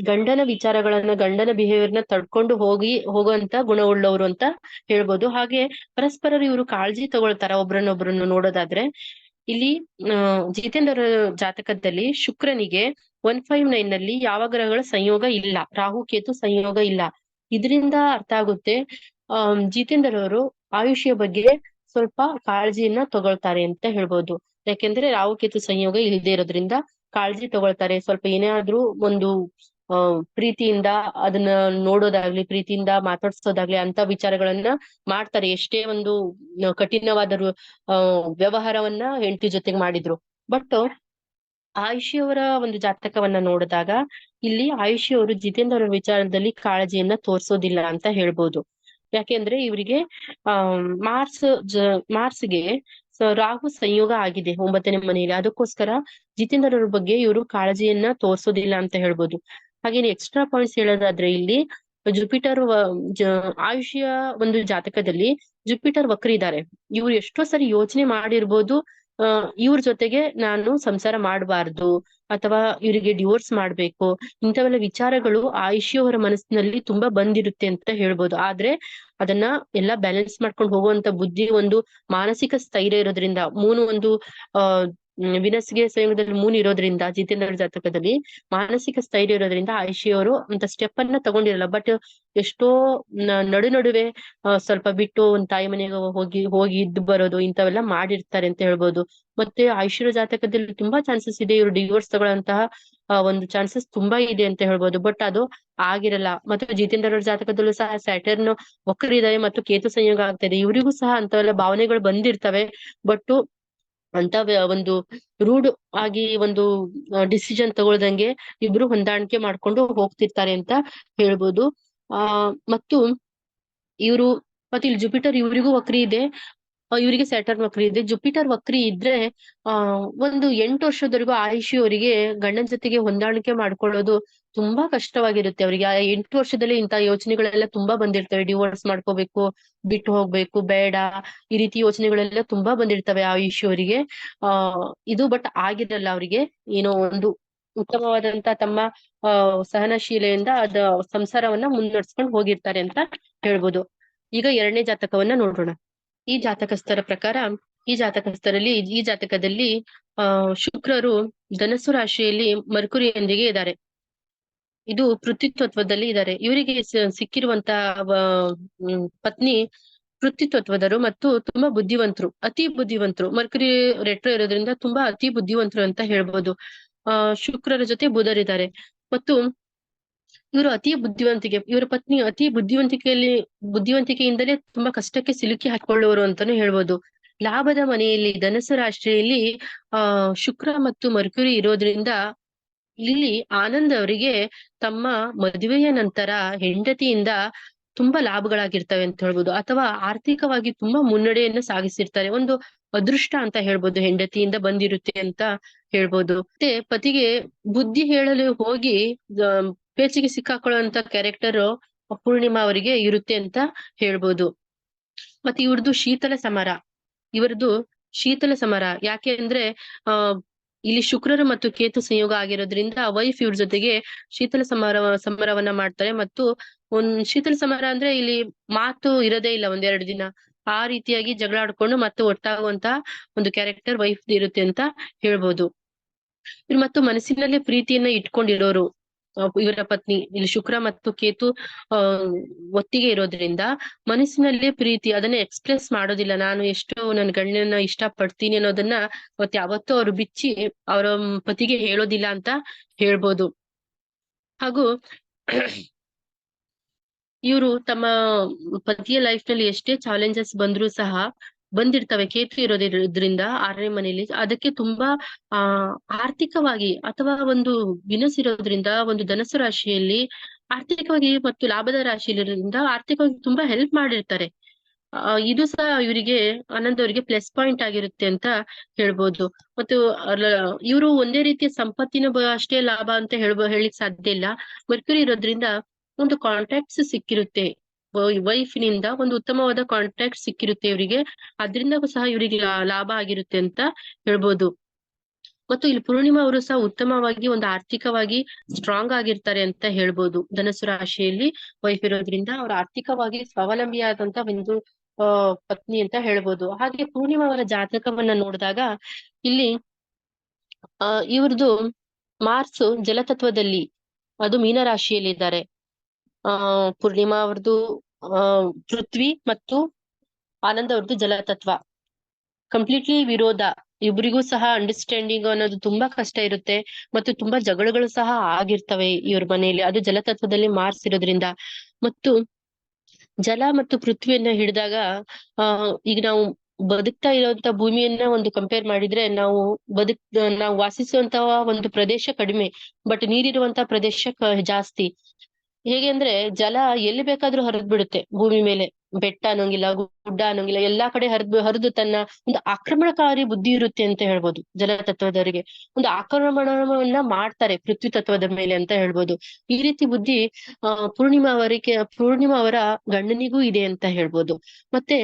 ಗಂಡನ ವಿಚಾರಗಳನ್ನ, ಗಂಡನ ಬಿಹೇವಿಯರ್ನ ತಡ್ಕೊಂಡು ಹೋಗುವಂತ ಗುಣವುಳ್ಳವರು ಅಂತ ಹೇಳ್ಬೋದು. ಹಾಗೆ ಪರಸ್ಪರ ಇವರು ಕಾಳಜಿ ತಗೊಳ್ತಾರ ಒಬ್ರನ್ನೊಬ್ರನ್ನು ನೋಡೋದಾದ್ರೆ. ಇಲ್ಲಿ ಜಿತೇಂದ್ರ ಜಾತಕದಲ್ಲಿ ಶುಕ್ರನಿಗೆ 159 ನಲ್ಲಿ ಯಾವ ಗ್ರಹಗಳ ಸಂಯೋಗ ಇಲ್ಲ, ರಾಹು ಕೇತು ಸಂಯೋಗ ಇಲ್ಲ. ಇದರಿಂದ ಅರ್ಥ ಆಗುತ್ತೆ ಜಿತೇಂದ್ರ ಅವರು ಆಯುಷ್ಯ ಬಗ್ಗೆ ಸ್ವಲ್ಪ ಕಾಳಜಿಯನ್ನ ತಗೊಳ್ತಾರೆ ಅಂತ ಹೇಳ್ಬೋದು. ಯಾಕೆಂದ್ರೆ ರಾಹು ಕೇತು ಸಂಯೋಗ ಇಲ್ಲದೆ ಇರೋದ್ರಿಂದ ಕಾಳಜಿ ತಗೊಳ್ತಾರೆ. ಸ್ವಲ್ಪ ಏನಾದ್ರೂ ಒಂದು ಪ್ರೀತಿಯಿಂದ ಅದನ್ನ ನೋಡೋದಾಗ್ಲಿ, ಪ್ರೀತಿಯಿಂದ ಮಾತಾಡ್ಸೋದಾಗ್ಲಿ ಅಂತ ವಿಚಾರಗಳನ್ನ ಮಾಡ್ತಾರೆ. ಎಷ್ಟೇ ಒಂದು ಕಠಿಣವಾದ ವ್ಯವಹಾರವನ್ನ ಹೆಂಡತಿ ಜೊತೆಗೆ ಮಾಡಿದ್ರು. ಬಟ್ ಆಯುಷಿ ಅವರ ಒಂದು ಜಾತಕವನ್ನ ನೋಡಿದಾಗ ಇಲ್ಲಿ ಆಯುಷಿ ಅವರು ಜಿತೇಂದ್ರ ಅವರ ವಿಚಾರದಲ್ಲಿ ಕಾಳಜಿಯನ್ನ ತೋರ್ಸೋದಿಲ್ಲ ಅಂತ ಹೇಳ್ಬೋದು. ಯಾಕೆಂದ್ರೆ ಇವರಿಗೆ ಮಾರ್ಚ್ಗೆ ರಾಹು ಸಂಯೋಗ ಆಗಿದೆ 9ನೇ ಮನೆಯಲ್ಲಿ. ಅದಕ್ಕೋಸ್ಕರ ಜಿತೇಂದ್ರ ಅವ್ರ ಬಗ್ಗೆ ಇವರು ಕಾಳಜಿಯನ್ನ ತೋರ್ಸೋದಿಲ್ಲ ಅಂತ ಹೇಳ್ಬೋದು. ಹಾಗೇನೆ ಎಕ್ಸ್ಟ್ರಾ ಪಾಯಿಂಟ್ಸ್ ಹೇಳೋದಾದ್ರೆ, ಇಲ್ಲಿ ಜುಪಿಟರ್ ಆಯುಷ್ಯ ಒಂದು ಜಾತಕದಲ್ಲಿ ಜುಪಿಟರ್ ವಕ್ರ ಇದ್ದಾರೆ. ಇವ್ರು ಎಷ್ಟೋ ಸರಿ ಯೋಚನೆ ಮಾಡಿರ್ಬೋದು, ಇವ್ರ ಜೊತೆಗೆ ನಾನು ಸಂಸಾರ ಮಾಡಬಾರ್ದು ಅಥವಾ ಇವರಿಗೆ ಡಿವೋರ್ಸ್ ಮಾಡ್ಬೇಕು, ಇಂಥವೆಲ್ಲ ವಿಚಾರಗಳು ಆಯುಷಿ ಅವರ ಮನಸ್ಸಿನಲ್ಲಿ ತುಂಬಾ ಬಂದಿರುತ್ತೆ ಅಂತ ಹೇಳ್ಬೋದು. ಆದ್ರೆ ಅದನ್ನ ಎಲ್ಲಾ ಬ್ಯಾಲೆನ್ಸ್ ಮಾಡ್ಕೊಂಡು ಹೋಗುವಂತ ಬುದ್ಧಿ, ಒಂದು ಮಾನಸಿಕ ಸ್ಥೈರ್ಯ ಇರೋದ್ರಿಂದ, ಒಂದು ವಿನಸ್ಗೆ ಸಂಯೋಗದಲ್ಲಿ ಮೂನ್ ಇರೋದ್ರಿಂದ ಜಿತೇಂದ್ರ ಜಾತಕದಲ್ಲಿ ಮಾನಸಿಕ ಸ್ಥೈರ್ಯ ಇರೋದ್ರಿಂದ ಐಶಿ ಅವರು ಅಂತ ಸ್ಟೆಪ್ ಅನ್ನ ತಗೊಂಡಿರಲ್ಲ. ಬಟ್ ಎಷ್ಟೋ ನಡುವೆ ಸ್ವಲ್ಪ ಬಿಟ್ಟು ಒಂದ್ ತಾಯಿ ಮನೆಗೆ ಹೋಗಿ ಇದ್ದು ಬರೋದು ಇಂಥವೆಲ್ಲ ಮಾಡಿರ್ತಾರೆ ಅಂತ ಹೇಳ್ಬೋದು. ಮತ್ತೆ ಐಶ್ವರ್ಯ ಜಾತಕದಲ್ಲಿ ತುಂಬಾ ಚಾನ್ಸಸ್ ಇದೆ ಇವ್ರು ಡಿವೋರ್ಸ್ ತಗೊಳ್ಳಂತಹ ಒಂದು ಚಾನ್ಸಸ್ ತುಂಬಾ ಇದೆ ಅಂತ ಹೇಳ್ಬೋದು. ಬಟ್ ಅದು ಆಗಿರಲ್ಲ. ಮತ್ತು ಜಿತೇಂದ್ರ ಅವ್ರ ಜಾತಕದಲ್ಲೂ ಸಹ ಸ್ಯಾಟರ್ನ್ ವಕ್ರಿದೆ ಮತ್ತು ಕೇತು ಸಂಯೋಗ ಆಗ್ತಾ ಇದೆ. ಇವರಿಗೂ ಸಹ ಅಂತವೆಲ್ಲ ಭಾವನೆಗಳು ಬಂದಿರ್ತವೆ. ಬಟ್ ಅಂತ ಒಂದು ರೂಢ್ ಆಗಿ ಒಂದು ಡಿಸಿಷನ್ ತಗೊಳ್ದಂಗೆ ಇಬ್ರು ಹೊಂದಾಣಿಕೆ ಮಾಡ್ಕೊಂಡು ಹೋಗ್ತಿರ್ತಾರೆ ಅಂತ ಹೇಳ್ಬೋದು. ಮತ್ತು ಇವರು ಮತ್ತೆ ಇಲ್ಲಿ ಜುಪಿಟರ್ ಇವರಿಗೂ ವಕ್ರಿ ಇದೆ, ಇವರಿಗೆ ಸ್ಯಾಟರ್ನ್ ವಕ್ರಿ ಇದೆ. ಜುಪಿಟರ್ ವಕ್ರಿ ಇದ್ರೆ ಒಂದು 8 ವರ್ಷದವರೆಗೂ ಆಯುಷಿ ಅವರಿಗೆ ಗಂಡನ ಜೊತೆಗೆ ಹೊಂದಾಣಿಕೆ ಮಾಡ್ಕೊಳ್ಳೋದು ತುಂಬಾ ಕಷ್ಟವಾಗಿರುತ್ತೆ. ಅವರಿಗೆ ಆ 8 ವರ್ಷದಲ್ಲಿ ಇಂತ ಯೋಚನೆಗಳೆಲ್ಲ ತುಂಬಾ ಬಂದಿರ್ತವೆ. ಡಿವೋರ್ಸ್ ಮಾಡ್ಕೋಬೇಕು, ಬಿಟ್ಟು ಹೋಗ್ಬೇಕು, ಬೇಡ, ಈ ರೀತಿ ಯೋಚನೆಗಳೆಲ್ಲ ತುಂಬಾ ಬಂದಿರ್ತವೆ ಆಯುಷಿ ಅವರಿಗೆ. ಇದು ಬಟ್ ಆಗಿರಲ್ಲ ಅವರಿಗೆ. ಏನೋ ಒಂದು ಉತ್ತಮವಾದಂತ ತಮ್ಮ ಸಹನಶೀಲೆಯಿಂದ ಸಂಸಾರವನ್ನ ಮುನ್ನಡೆಸ್ಕೊಂಡು ಹೋಗಿರ್ತಾರೆ ಅಂತ ಹೇಳ್ಬೋದು. ಈಗ 2ನೇ ಜಾತಕವನ್ನ ನೋಡೋಣ. ಈ ಜಾತಕಸ್ಥರ ಪ್ರಕಾರ ಈ ಜಾತಕದಲ್ಲಿ ಶುಕ್ರರು ಧನಸ್ಸು ರಾಶಿಯಲ್ಲಿ ಮರ್ಕುರಿಯೊಂದಿಗೆ ಇದ್ದಾರೆ. ಇದು ಪೃಥ್ವಿತ್ವದಲ್ಲಿ ಇದ್ದಾರೆ. ಇವರಿಗೆ ಸಿಕ್ಕಿರುವಂತ ಪತ್ನಿ ಪೃಥ್ವಿತ್ವದರು ಮತ್ತು ತುಂಬಾ ಬುದ್ಧಿವಂತರು, ಅತಿ ಬುದ್ಧಿವಂತರು. ಮರ್ಕುರಿ ರೆಟ್ರೋ ಇರೋದ್ರಿಂದ ತುಂಬಾ ಅತಿ ಬುದ್ಧಿವಂತರು ಅಂತ ಹೇಳ್ಬೋದು. ಶುಕ್ರರ ಜೊತೆ ಬುಧರಿದ್ದಾರೆ. ಮತ್ತು ಇವರು ಇವರ ಪತ್ನಿ ಅತಿ ಬುದ್ಧಿವಂತಿಕೆಯಿಂದಲೇ ತುಂಬಾ ಕಷ್ಟಕ್ಕೆ ಸಿಲುಕಿ ಹಾಕೊಳ್ಳುವರು ಅಂತಾನು ಹೇಳ್ಬೋದು. ಲಾಭದ ಮನೆಯಲ್ಲಿ ಧನಸ್ಸು ರಾಶಿಯಲ್ಲಿ ಶುಕ್ರ ಮತ್ತು ಮರ್ಕ್ಯುರಿ ಇರೋದ್ರಿಂದ ಇಲ್ಲಿ ಆನಂದ್ ಅವರಿಗೆ ತಮ್ಮ ಮದುವೆಯ ನಂತರ ಹೆಂಡತಿಯಿಂದ ತುಂಬಾ ಲಾಭಗಳಾಗಿರ್ತವೆ ಅಂತ ಹೇಳ್ಬೋದು. ಅಥವಾ ಆರ್ಥಿಕವಾಗಿ ತುಂಬಾ ಮುನ್ನಡೆಯನ್ನು ಸಾಗಿಸಿರ್ತಾರೆ. ಒಂದು ಅದೃಷ್ಟ ಅಂತ ಹೇಳ್ಬೋದು, ಹೆಂಡತಿಯಿಂದ ಬಂದಿರುತ್ತೆ ಅಂತ ಹೇಳ್ಬೋದು. ಮತ್ತೆ ಪತಿಗೆ ಬುದ್ಧಿ ಹೇಳಲು ಹೋಗಿ ಪೇಚಿಗೆ ಸಿಕ್ಕಾಕೊಳ್ಳುವಂತ ಕ್ಯಾರೆಕ್ಟರ್ ಪೂರ್ಣಿಮಾ ಅವರಿಗೆ ಇರುತ್ತೆ ಅಂತ ಹೇಳ್ಬೋದು. ಮತ್ತೆ ಇವರದು ಶೀತಲ ಸಮರ ಯಾಕೆ ಅಂದ್ರೆ ಇಲ್ಲಿ ಶುಕ್ರರು ಮತ್ತು ಕೇತು ಸಂಯೋಗ ಆಗಿರೋದ್ರಿಂದ ವೈಫ್ ಇವ್ರ ಜೊತೆಗೆ ಶೀತಲ ಸಮರವನ್ನ ಮಾಡ್ತಾರೆ. ಮತ್ತು ಶೀತಲ ಸಮರ ಅಂದ್ರೆ ಇಲ್ಲಿ ಮಾತು ಇರೋದೇ ಇಲ್ಲ, 1-2 ದಿನ ಆ ರೀತಿಯಾಗಿ ಜಗಳ ಆಡ್ಕೊಂಡು ಮತ್ತೆ ಒಟ್ಟಾಗುವಂತ ಒಂದು ಕ್ಯಾರೆಕ್ಟರ್ ವೈಫ್ ಇರುತ್ತೆ ಅಂತ ಹೇಳ್ಬೋದು. ಮತ್ತು ಮನಸ್ಸಿನಲ್ಲೇ ಪ್ರೀತಿಯನ್ನ ಇಟ್ಕೊಂಡಿರೋರು ಇವರ ಪತ್ನಿ. ಇಲ್ಲಿ ಶುಕ್ರ ಮತ್ತು ಕೇತು ಒತ್ತಿಗೆ ಇರೋದ್ರಿಂದ ಮನಸ್ಸಿನಲ್ಲೇ ಪ್ರೀತಿ ಅದನ್ನ ಎಕ್ಸ್ಪ್ರೆಸ್ ಮಾಡೋದಿಲ್ಲ. ನಾನು ಎಷ್ಟು ನನ್ನ ಗಂಡನ ಇಷ್ಟ ಪಡ್ತೀನಿ ಅನ್ನೋದನ್ನ ಯಾವತ್ತೂ ಅವ್ರು ಬಿಚ್ಚಿ ಅವರ ಪತಿಗೆ ಹೇಳೋದಿಲ್ಲ ಅಂತ ಹೇಳ್ಬೋದು. ಹಾಗೂ ಇವರು ತಮ್ಮ ಪತಿಯ ಲೈಫ್ ನಲ್ಲಿ ಎಷ್ಟೇ ಚಾಲೆಂಜಸ್ ಬಂದಿರ್ತವೆ. ಕೇತು ಇರೋದ್ರಿಂದ 6ನೇ ಮನೆಯಲ್ಲಿ ಅದಕ್ಕೆ ತುಂಬಾ ಆರ್ಥಿಕವಾಗಿ ಅಥವಾ ಒಂದು ಇರೋದ್ರಿಂದ ಒಂದು ಧನಸ್ಸು ರಾಶಿಯಲ್ಲಿ ಆರ್ಥಿಕವಾಗಿ ಮತ್ತು ಲಾಭದ ರಾಶಿಯಿರೋದ್ರಿಂದ ಆರ್ಥಿಕವಾಗಿ ತುಂಬಾ ಹೆಲ್ಪ್ ಮಾಡಿರ್ತಾರೆ. ಇದು ಸಹ ಇವರಿಗೆ ಆನಂದ್ ಅವರಿಗೆ ಪ್ಲಸ್ ಪಾಯಿಂಟ್ ಆಗಿರುತ್ತೆ ಅಂತ ಹೇಳ್ಬೋದು. ಮತ್ತು ಇವರು ಒಂದೇ ರೀತಿಯ ಸಂಪತ್ತಿನ ಅಷ್ಟೇ ಲಾಭ ಅಂತ ಹೇಳಿಕ್ ಸಾಧ್ಯ ಇಲ್ಲ. ಮರ್ಕ್ಯುರಿ ಇರೋದ್ರಿಂದ ಒಂದು ಕಾಂಟ್ಯಾಕ್ಟ್ಸ್ ಸಿಕ್ಕಿರುತ್ತೆ, ವೈಫ್ ನಿಂದ ಒಂದು ಉತ್ತಮವಾದ ಕಾಂಟ್ಯಾಕ್ಟ್ ಸಿಕ್ಕಿರುತ್ತೆ ಇವರಿಗೆ. ಅದ್ರಿಂದ ಸಹ ಇವರಿಗೆ ಲಾಭ ಆಗಿರುತ್ತೆ ಅಂತ ಹೇಳ್ಬೋದು. ಮತ್ತು ಇಲ್ಲಿ ಪೂರ್ಣಿಮಾ ಅವರು ಸಹ ಉತ್ತಮವಾಗಿ ಒಂದು ಆರ್ಥಿಕವಾಗಿ ಸ್ಟ್ರಾಂಗ್ ಆಗಿರ್ತಾರೆ ಅಂತ ಹೇಳ್ಬೋದು. ಧನಸ್ಸು ರಾಶಿಯಲ್ಲಿ ವೈಫ್ ಇರೋದ್ರಿಂದ ಅವ್ರ ಆರ್ಥಿಕವಾಗಿ ಸ್ವಾವಲಂಬಿಯಾದಂತ ಒಂದು ಪತ್ನಿ ಅಂತ ಹೇಳ್ಬೋದು. ಹಾಗೆ ಪೂರ್ಣಿಮಾ ಅವರ ಜಾತಕವನ್ನ ನೋಡಿದಾಗ ಇಲ್ಲಿ ಇವ್ರದ್ದು ಮಾರ್ಸ್ ಜಲತತ್ವದಲ್ಲಿ ಅದು ಮೀನ ರಾಶಿಯಲ್ಲಿ ಇದ್ದಾರೆ. ಪೂರ್ಣಿಮಾ ಅವ್ರದ್ದು ಪೃಥ್ವಿ ಮತ್ತು ಆನಂದ್ ಅವ್ರದ್ದು ಜಲತತ್ವ ಕಂಪ್ಲೀಟ್ಲಿ ವಿರೋಧ. ಇಬ್ರಿಗೂ ಸಹ ಅಂಡರ್ಸ್ಟ್ಯಾಂಡಿಂಗ್ ಅನ್ನೋದು ತುಂಬಾ ಕಷ್ಟ ಇರುತ್ತೆ. ಮತ್ತು ತುಂಬಾ ಜಗಳಗಳು ಸಹ ಆಗಿರ್ತವೆ ಇವ್ರ ಮನೆಯಲ್ಲಿ, ಅದು ಜಲತತ್ವದಲ್ಲಿ ಮಾರ್ಸ್ ಇರೋದ್ರಿಂದ. ಮತ್ತು ಜಲ ಮತ್ತು ಪೃಥ್ವಿಯನ್ನ ಹಿಡಿದಾಗ ಈಗ ನಾವು ಬದುಕ್ತಾ ಇರುವಂತ ಭೂಮಿಯನ್ನ ಒಂದು ಕಂಪೇರ್ ಮಾಡಿದ್ರೆ ನಾವು ವಾಸಿಸುವಂತಹ ಒಂದು ಪ್ರದೇಶ ಕಡಿಮೆ, ಬಟ್ ನೀರಿರುವಂತ ಪ್ರದೇಶ ಜಾಸ್ತಿ. ಹೇಗೆ ಅಂದ್ರೆ ಜಲ ಎಲ್ಲಿ ಬೇಕಾದ್ರೂ ಹರಿದ್ ಬಿಡುತ್ತೆ ಭೂಮಿ ಮೇಲೆ. ಬೆಟ್ಟ ಅನ್ನೋಂಗಿಲ್ಲ, ಗುಡ್ಡ ಅನ್ನೋಂಗಿಲ್ಲ, ಎಲ್ಲಾ ಕಡೆ ಹರಿದು ತನ್ನ ಒಂದು ಆಕ್ರಮಣಕಾರಿ ಬುದ್ಧಿ ಇರುತ್ತೆ ಅಂತ ಹೇಳ್ಬೋದು. ಜಲತತ್ವದವರಿಗೆ ಒಂದು ಆಕ್ರಮಣವನ್ನ ಮಾಡ್ತಾರೆ ಪೃಥ್ವಿ ತತ್ವದ ಮೇಲೆ ಅಂತ ಹೇಳ್ಬೋದು. ಈ ರೀತಿ ಬುದ್ಧಿ ಪೂರ್ಣಿಮಾ ಅವರ ಗಂಡನಿಗೂ ಇದೆ ಅಂತ ಹೇಳ್ಬೋದು. ಮತ್ತೆ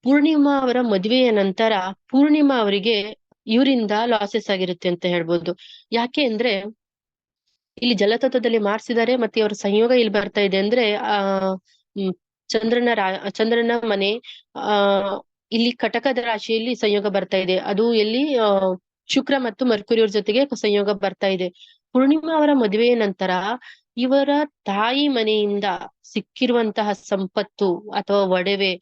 ಪೂರ್ಣಿಮಾ ಅವರ ಮದುವೆಯ ನಂತರ ಪೂರ್ಣಿಮಾ ಅವರಿಗೆ ಇವರಿಂದ ಲಾಸಸ್ ಆಗಿರುತ್ತೆ ಅಂತ ಹೇಳ್ಬೋದು. ಯಾಕೆ ಅಂದ್ರೆ ಇಲ್ಲಿ ಜಲತತ್ವದಲ್ಲಿ ಮಾರ್ಸಿದ್ದಾರೆ, ಮತ್ತೆ ಅವರ ಸಂಯೋಗ ಇಲ್ಲಿ ಬರ್ತಾ ಇದೆ ಅಂದ್ರೆ ಚಂದ್ರನ ಮನೆ ಇಲ್ಲಿ ಕಟಕದ ರಾಶಿಯಲ್ಲಿ ಸಂಯೋಗ ಬರ್ತಾ ಇದೆ. ಅದು ಎಲ್ಲಿ ಶುಕ್ರ ಮತ್ತು ಮರ್ಕುರಿಯವ್ರ ಜೊತೆಗೆ ಸಂಯೋಗ ಬರ್ತಾ ಇದೆ. ಪೂರ್ಣಿಮಾ ಅವರ ಮದುವೆಯ ನಂತರ ಇವರ ತಾಯಿ ಮನೆಯಿಂದ ಸಿಕ್ಕಿರುವಂತಹ ಸಂಪತ್ತು ಅಥವಾ ಒಡವೆ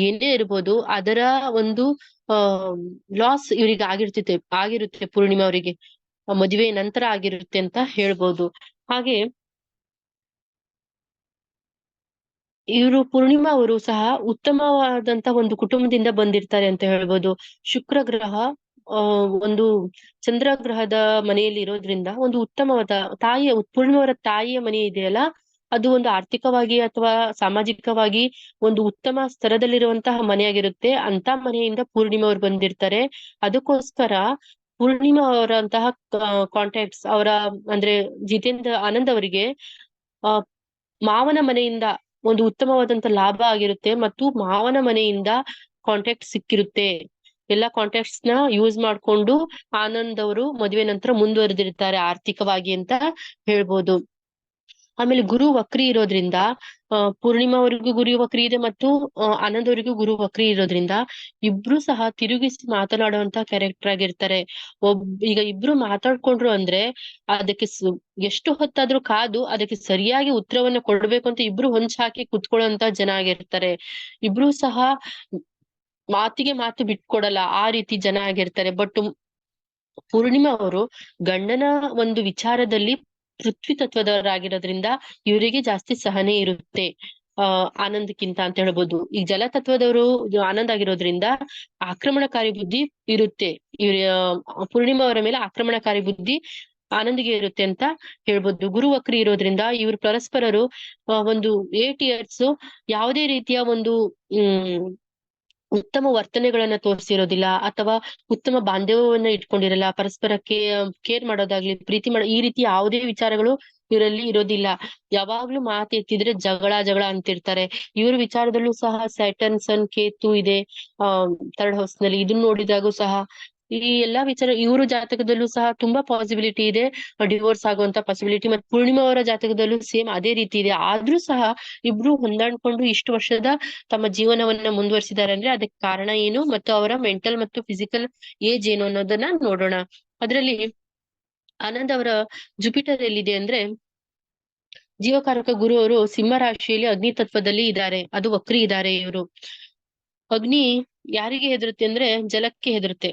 ಏನೇ ಇರ್ಬೋದು, ಅದರ ಒಂದು ಆ ಲಾಸ್ ಇವರಿಗೆ ಆಗಿರುತ್ತೆ ಪೂರ್ಣಿಮಾ ಅವರಿಗೆ ಮದುವೆ ನಂತರ ಆಗಿರುತ್ತೆ ಅಂತ ಹೇಳ್ಬೋದು. ಹಾಗೆ ಇವರು ಪೂರ್ಣಿಮಾ ಅವರು ಸಹ ಉತ್ತಮವಾದಂತ ಒಂದು ಕುಟುಂಬದಿಂದ ಬಂದಿರ್ತಾರೆ ಅಂತ ಹೇಳ್ಬೋದು. ಶುಕ್ರ ಗ್ರಹ ಒಂದು ಚಂದ್ರ ಗ್ರಹದ ಮನೆಯಲ್ಲಿ ಇರೋದ್ರಿಂದ ಒಂದು ಉತ್ತಮವಾದ ಪೂರ್ಣಿಮಾವರ ತಾಯಿಯ ಮನೆ ಇದೆಯಲ್ಲ, ಅದು ಒಂದು ಆರ್ಥಿಕವಾಗಿ ಅಥವಾ ಸಾಮಾಜಿಕವಾಗಿ ಒಂದು ಉತ್ತಮ ಸ್ತರದಲ್ಲಿರುವಂತಹ ಮನೆಯಾಗಿರುತ್ತೆ. ಅಂತ ಮನೆಯಿಂದ ಪೂರ್ಣಿಮಾ ಅವರು ಬಂದಿರ್ತಾರೆ. ಅದಕ್ಕೋಸ್ಕರ ಪೂರ್ಣಿಮಾ ಅವರಂತಹ ಕಾಂಟ್ಯಾಕ್ಟ್ಸ್ ಅಂದ್ರೆ ಜಿತೇಂದ್ರ ಆನಂದ್ ಅವರಿಗೆ ಆ ಮಾವನ ಮನೆಯಿಂದ ಒಂದು ಉತ್ತಮವಾದಂತ ಲಾಭ ಆಗಿರುತ್ತೆ ಮತ್ತು ಮಾವನ ಮನೆಯಿಂದ ಕಾಂಟ್ಯಾಕ್ಟ್ ಸಿಕ್ಕಿರುತ್ತೆ. ಎಲ್ಲಾ ಕಾಂಟ್ಯಾಕ್ಟ್ಸ್ ನ ಯೂಸ್ ಮಾಡ್ಕೊಂಡು ಆನಂದ್ ಅವರು ಮದುವೆ ನಂತರ ಮುಂದುವರೆದಿರ್ತಾರೆ ಆರ್ಥಿಕವಾಗಿ ಅಂತ ಹೇಳ್ಬೋದು. ಆಮೇಲೆ ಗುರು ವಕ್ರಿ ಇರೋದ್ರಿಂದ ಪೂರ್ಣಿಮಾ ಅವರಿಗೂ ಗುರು ವಕ್ರಿ ಇದೆ ಮತ್ತು ಆನಂದ್ ಅವರಿಗೂ ಗುರು ವಕ್ರಿ ಇರೋದ್ರಿಂದ ಇಬ್ರು ಸಹ ತಿರುಗಿಸಿ ಮಾತನಾಡುವಂತ ಕ್ಯಾರೆಕ್ಟರ್ ಆಗಿರ್ತಾರೆ. ಈಗ ಇಬ್ರು ಮಾತಾಡ್ಕೊಂಡ್ರು ಅಂದ್ರೆ ಅದಕ್ಕೆ ಎಷ್ಟು ಹೊತ್ತಾದ್ರೂ ಕಾದು ಅದಕ್ಕೆ ಸರಿಯಾಗಿ ಉತ್ತರವನ್ನ ಕೊಡ್ಬೇಕು ಅಂತ ಇಬ್ರು ಹೊಂಚ್ ಹಾಕಿ ಕುತ್ಕೊಳ್ಳುವಂತ ಜನ ಆಗಿರ್ತಾರೆ. ಇಬ್ರು ಸಹ ಮಾತಿಗೆ ಮಾತು ಬಿಟ್ಕೊಡಲ್ಲ, ಆ ರೀತಿ ಜನ ಆಗಿರ್ತಾರೆ. ಬಟ್ ಪೂರ್ಣಿಮಾ ಅವರು ಗಂಡನ ಒಂದು ವಿಚಾರದಲ್ಲಿ ಪೃಥ್ವಿ ತತ್ವದವರಾಗಿರೋದ್ರಿಂದ ಇವರಿಗೆ ಜಾಸ್ತಿ ಸಹನೆ ಇರುತ್ತೆ ಆನಂದಕ್ಕಿಂತ ಅಂತ ಹೇಳ್ಬೋದು. ಈ ಜಲತತ್ವದವರು ಆನಂದ್ ಆಗಿರೋದ್ರಿಂದ ಆಕ್ರಮಣಕಾರಿ ಬುದ್ಧಿ ಇರುತ್ತೆ. ಪೂರ್ಣಿಮಾ ಅವರ ಮೇಲೆ ಆಕ್ರಮಣಕಾರಿ ಬುದ್ಧಿ ಆನಂದಿಗೆ ಇರುತ್ತೆ ಅಂತ ಹೇಳ್ಬೋದು. ಗುರು ವಕ್ರಿ ಇರೋದ್ರಿಂದ ಇವ್ರು ಪರಸ್ಪರರು ಒಂದು 8 ಇಯರ್ಸ್ ಯಾವುದೇ ರೀತಿಯ ಒಂದು ಉತ್ತಮ ವರ್ತನೆಗಳನ್ನ ತೋರಿಸಿರೋದಿಲ್ಲ ಅಥವಾ ಉತ್ತಮ ಬಾಂಧವ್ಯವನ್ನ ಇಟ್ಕೊಂಡಿರಲ್ಲ. ಪರಸ್ಪರಕ್ಕೆ ಕೇರ್ ಮಾಡೋದಾಗ್ಲಿ, ಪ್ರೀತಿ ಈ ರೀತಿ ಯಾವುದೇ ವಿಚಾರಗಳು ಇವರಲ್ಲಿ ಇರೋದಿಲ್ಲ. ಯಾವಾಗ್ಲೂ ಮಾತು ಎತ್ತಿದ್ರೆ ಜಗಳ ಜಗಳ ಅಂತಿರ್ತಾರೆ. ಇವ್ರ ವಿಚಾರದಲ್ಲೂ ಸಹ ಸ್ಯಾಟರ್ನ್ ಸನ್ ಕೇತು ಇದೆ ಥರ್ಡ್ ಹೌಸ್ ನಲ್ಲಿ. ಇದನ್ನ ನೋಡಿದಾಗೂ ಸಹ ಈ ಎಲ್ಲಾ ವಿಚಾರ ಇವ್ರ ಜಾತಕದಲ್ಲೂ ಸಹ ತುಂಬಾ ಪಾಸಿಬಿಲಿಟಿ ಇದೆ ಡಿವೋರ್ಸ್ ಆಗುವಂತ ಪಾಸಿಬಿಲಿಟಿ. ಮತ್ತೆ ಪೂರ್ಣಿಮಾ ಅವರ ಜಾತಕದಲ್ಲೂ ಸೇಮ್ ಅದೇ ರೀತಿ ಇದೆ. ಆದ್ರೂ ಸಹ ಇಬ್ರು ಹೊಂದಾಣ್ಕೊಂಡು ಇಷ್ಟು ವರ್ಷದ ತಮ್ಮ ಜೀವನವನ್ನ ಮುಂದುವರಿಸಿದ್ದಾರೆ ಅಂದ್ರೆ ಅದಕ್ಕೆ ಕಾರಣ ಏನು ಮತ್ತು ಅವರ ಮೆಂಟಲ್ ಮತ್ತು ಫಿಸಿಕಲ್ ಏಜ್ ಏನು ಅನ್ನೋದನ್ನ ನೋಡೋಣ. ಅದರಲ್ಲಿ ಆನಂದ್ ಅವರ ಜುಪಿಟರ್ ಎಲ್ಲಿದೆ ಅಂದ್ರೆ ಜೀವಕಾರಕ ಗುರು ಅವರು ಸಿಂಹ ರಾಶಿಯಲ್ಲಿ ಅಗ್ನಿ ತತ್ವದಲ್ಲಿ ಇದ್ದಾರೆ. ಅದು ವಕ್ರಿ ಇದ್ದಾರೆ ಇವರು. ಅಗ್ನಿ ಯಾರಿಗೆ ಹೆದರುತ್ತೆ ಅಂದ್ರೆ ಜಲಕ್ಕೆ ಹೆದರುತ್ತೆ.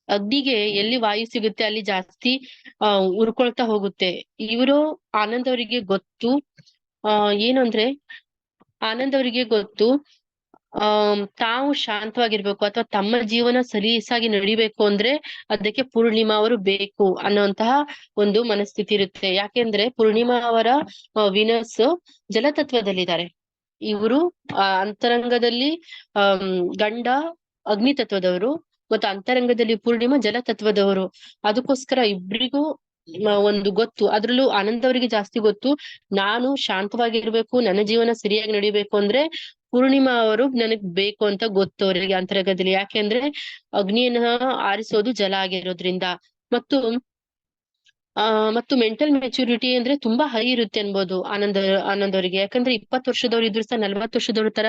ಅಗ್ನಿಗೆ ಎಲ್ಲಿ ವಾಯು ಸಿಗುತ್ತೆ ಅಲ್ಲಿ ಜಾಸ್ತಿ ಉರ್ಕೊಳ್ತಾ ಹೋಗುತ್ತೆ. ಇವರು ಆನಂದ್ ಅವರಿಗೆ ಗೊತ್ತು ಏನು ಅಂದ್ರೆ ಆನಂದ್ ಅವರಿಗೆ ಗೊತ್ತು ತಾವು ಶಾಂತವಾಗಿರ್ಬೇಕು ಅಥವಾ ತಮ್ಮ ಜೀವನ ಸಲೀಸಾಗಿ ನಡಿಬೇಕು ಅಂದ್ರೆ ಅದಕ್ಕೆ ಪೂರ್ಣಿಮಾ ಅವರು ಬೇಕು ಅನ್ನುವಂತಹ ಒಂದು ಮನಸ್ಥಿತಿ ಇರುತ್ತೆ. ಯಾಕೆಂದ್ರೆ ಪೂರ್ಣಿಮಾ ಅವರ ವಿನಸ್ ಜಲತತ್ವದಲ್ಲಿದ್ದಾರೆ. ಇವರು ಅಂತರಂಗದಲ್ಲಿ ಗಂಡ ಅಗ್ನಿ ತತ್ವದವರು ಮತ್ತು ಅಂತರಂಗದಲ್ಲಿ ಪೂರ್ಣಿಮಾ ಜಲತತ್ವದವರು. ಅದಕ್ಕೋಸ್ಕರ ಇಬ್ರಿಗೂ ಒಂದು ಗೊತ್ತು. ಅದ್ರಲ್ಲೂ ಆನಂದ್ ಅವರಿಗೆ ಜಾಸ್ತಿ ಗೊತ್ತು, ನಾನು ಶಾಂತವಾಗಿರ್ಬೇಕು, ನನ್ನ ಜೀವನ ಸರಿಯಾಗಿ ನಡಿಬೇಕು ಅಂದ್ರೆ ಪೂರ್ಣಿಮಾ ಅವರು ನನಗ್ ಬೇಕು ಅಂತ ಗೊತ್ತು ಅವರಿಗೆ ಅಂತರಂಗದಲ್ಲಿ. ಯಾಕೆಂದ್ರೆ ಅಗ್ನಿಯನ್ನ ಆರಿಸೋದು ಜಲ ಆಗಿರೋದ್ರಿಂದ. ಮತ್ತು ಮತ್ತು ಮೆಂಟಲ್ ಮೆಚುರಿಟಿ ಅಂದ್ರೆ ತುಂಬಾ ಹೈ ಇರುತ್ತೆ ಅನ್ಬೋದು ಆನಂದ್ ಅವರಿಗೆ. ಯಾಕಂದ್ರೆ 20 ವರ್ಷದವ್ರು ಇದ್ರು ಸಹ 40 ವರ್ಷದವ್ರ ತರ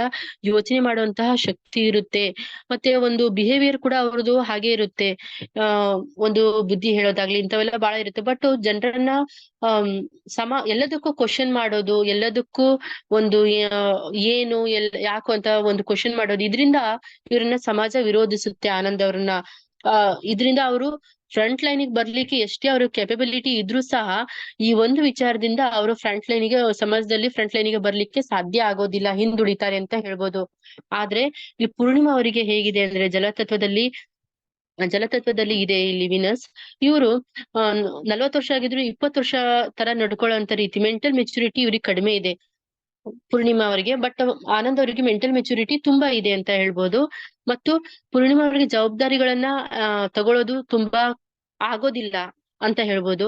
ಯೋಚನೆ ಮಾಡುವಂತಹ ಶಕ್ತಿ ಇರುತ್ತೆ. ಮತ್ತೆ ಒಂದು ಬಿಹೇವಿಯರ್ ಕೂಡ ಅವ್ರದ್ದು ಹಾಗೆ ಇರುತ್ತೆ. ಒಂದು ಬುದ್ಧಿ ಹೇಳೋದಾಗ್ಲಿ ಇಂಥವೆಲ್ಲ ಬಹಳ ಇರುತ್ತೆ. ಬಟ್ ಜನರನ್ನ ಎಲ್ಲದಕ್ಕೂ ಕ್ವಶನ್ ಮಾಡೋದು, ಎಲ್ಲದಕ್ಕೂ ಒಂದು ಏನು ಯಾಕು ಅಂತ ಒಂದು ಕ್ವಶನ್ ಮಾಡೋದು, ಇದರಿಂದ ಇವ್ರನ್ನ ಸಮಾಜ ವಿರೋಧಿಸುತ್ತೆ ಆನಂದ್ ಅವ್ರನ್ನ. ಇದರಿಂದ ಅವರು ಫ್ರಂಟ್ ಲೈನಿಗೆ ಬರ್ಲಿಕ್ಕೆ ಎಷ್ಟೇ ಅವ್ರ ಕೆಪಬಿಲಿಟಿ ಇದ್ರೂ ಸಹ ಈ ಒಂದು ವಿಚಾರದಿಂದ ಅವರು ಸಮಾಜದಲ್ಲಿ ಫ್ರಂಟ್ ಲೈನಿಗೆ ಬರ್ಲಿಕ್ಕೆ ಸಾಧ್ಯ ಆಗೋದಿಲ್ಲ, ಹಿಂದುಳಿತಾರೆ ಅಂತ ಹೇಳ್ಬೋದು. ಆದ್ರೆ ಈ ಪೂರ್ಣಿಮಾ ಅವರಿಗೆ ಹೇಗಿದೆ ಅಂದ್ರೆ ಜಲತತ್ವದಲ್ಲಿ ಇದೆ ಇಲ್ಲಿ ವಿನಸ್. ಇವರು 40 ವರ್ಷ ಆಗಿದ್ರು 20 ವರ್ಷ ತರ ನಡ್ಕೊಳ್ಳೋಂತ ರೀತಿ ಮೆಂಟಲ್ ಮೆಚುರಿಟಿ ಇವ್ರಿಗೆ ಕಡಿಮೆ ಇದೆ ಪೂರ್ಣಿಮಾ ಅವರಿಗೆ. ಬಟ್ ಆನಂದ್ ಅವರಿಗೆ ಮೆಂಟಲ್ ಮೆಚುರಿಟಿ ತುಂಬಾ ಇದೆ ಅಂತ ಹೇಳ್ಬೋದು. ಮತ್ತು ಪೂರ್ಣಿಮಾ ಅವರಿಗೆ ಜವಾಬ್ದಾರಿಗಳನ್ನ ತಗೊಳ್ಳೋದು ತುಂಬಾ ಆಗೋದಿಲ್ಲ ಅಂತ ಹೇಳ್ಬೋದು.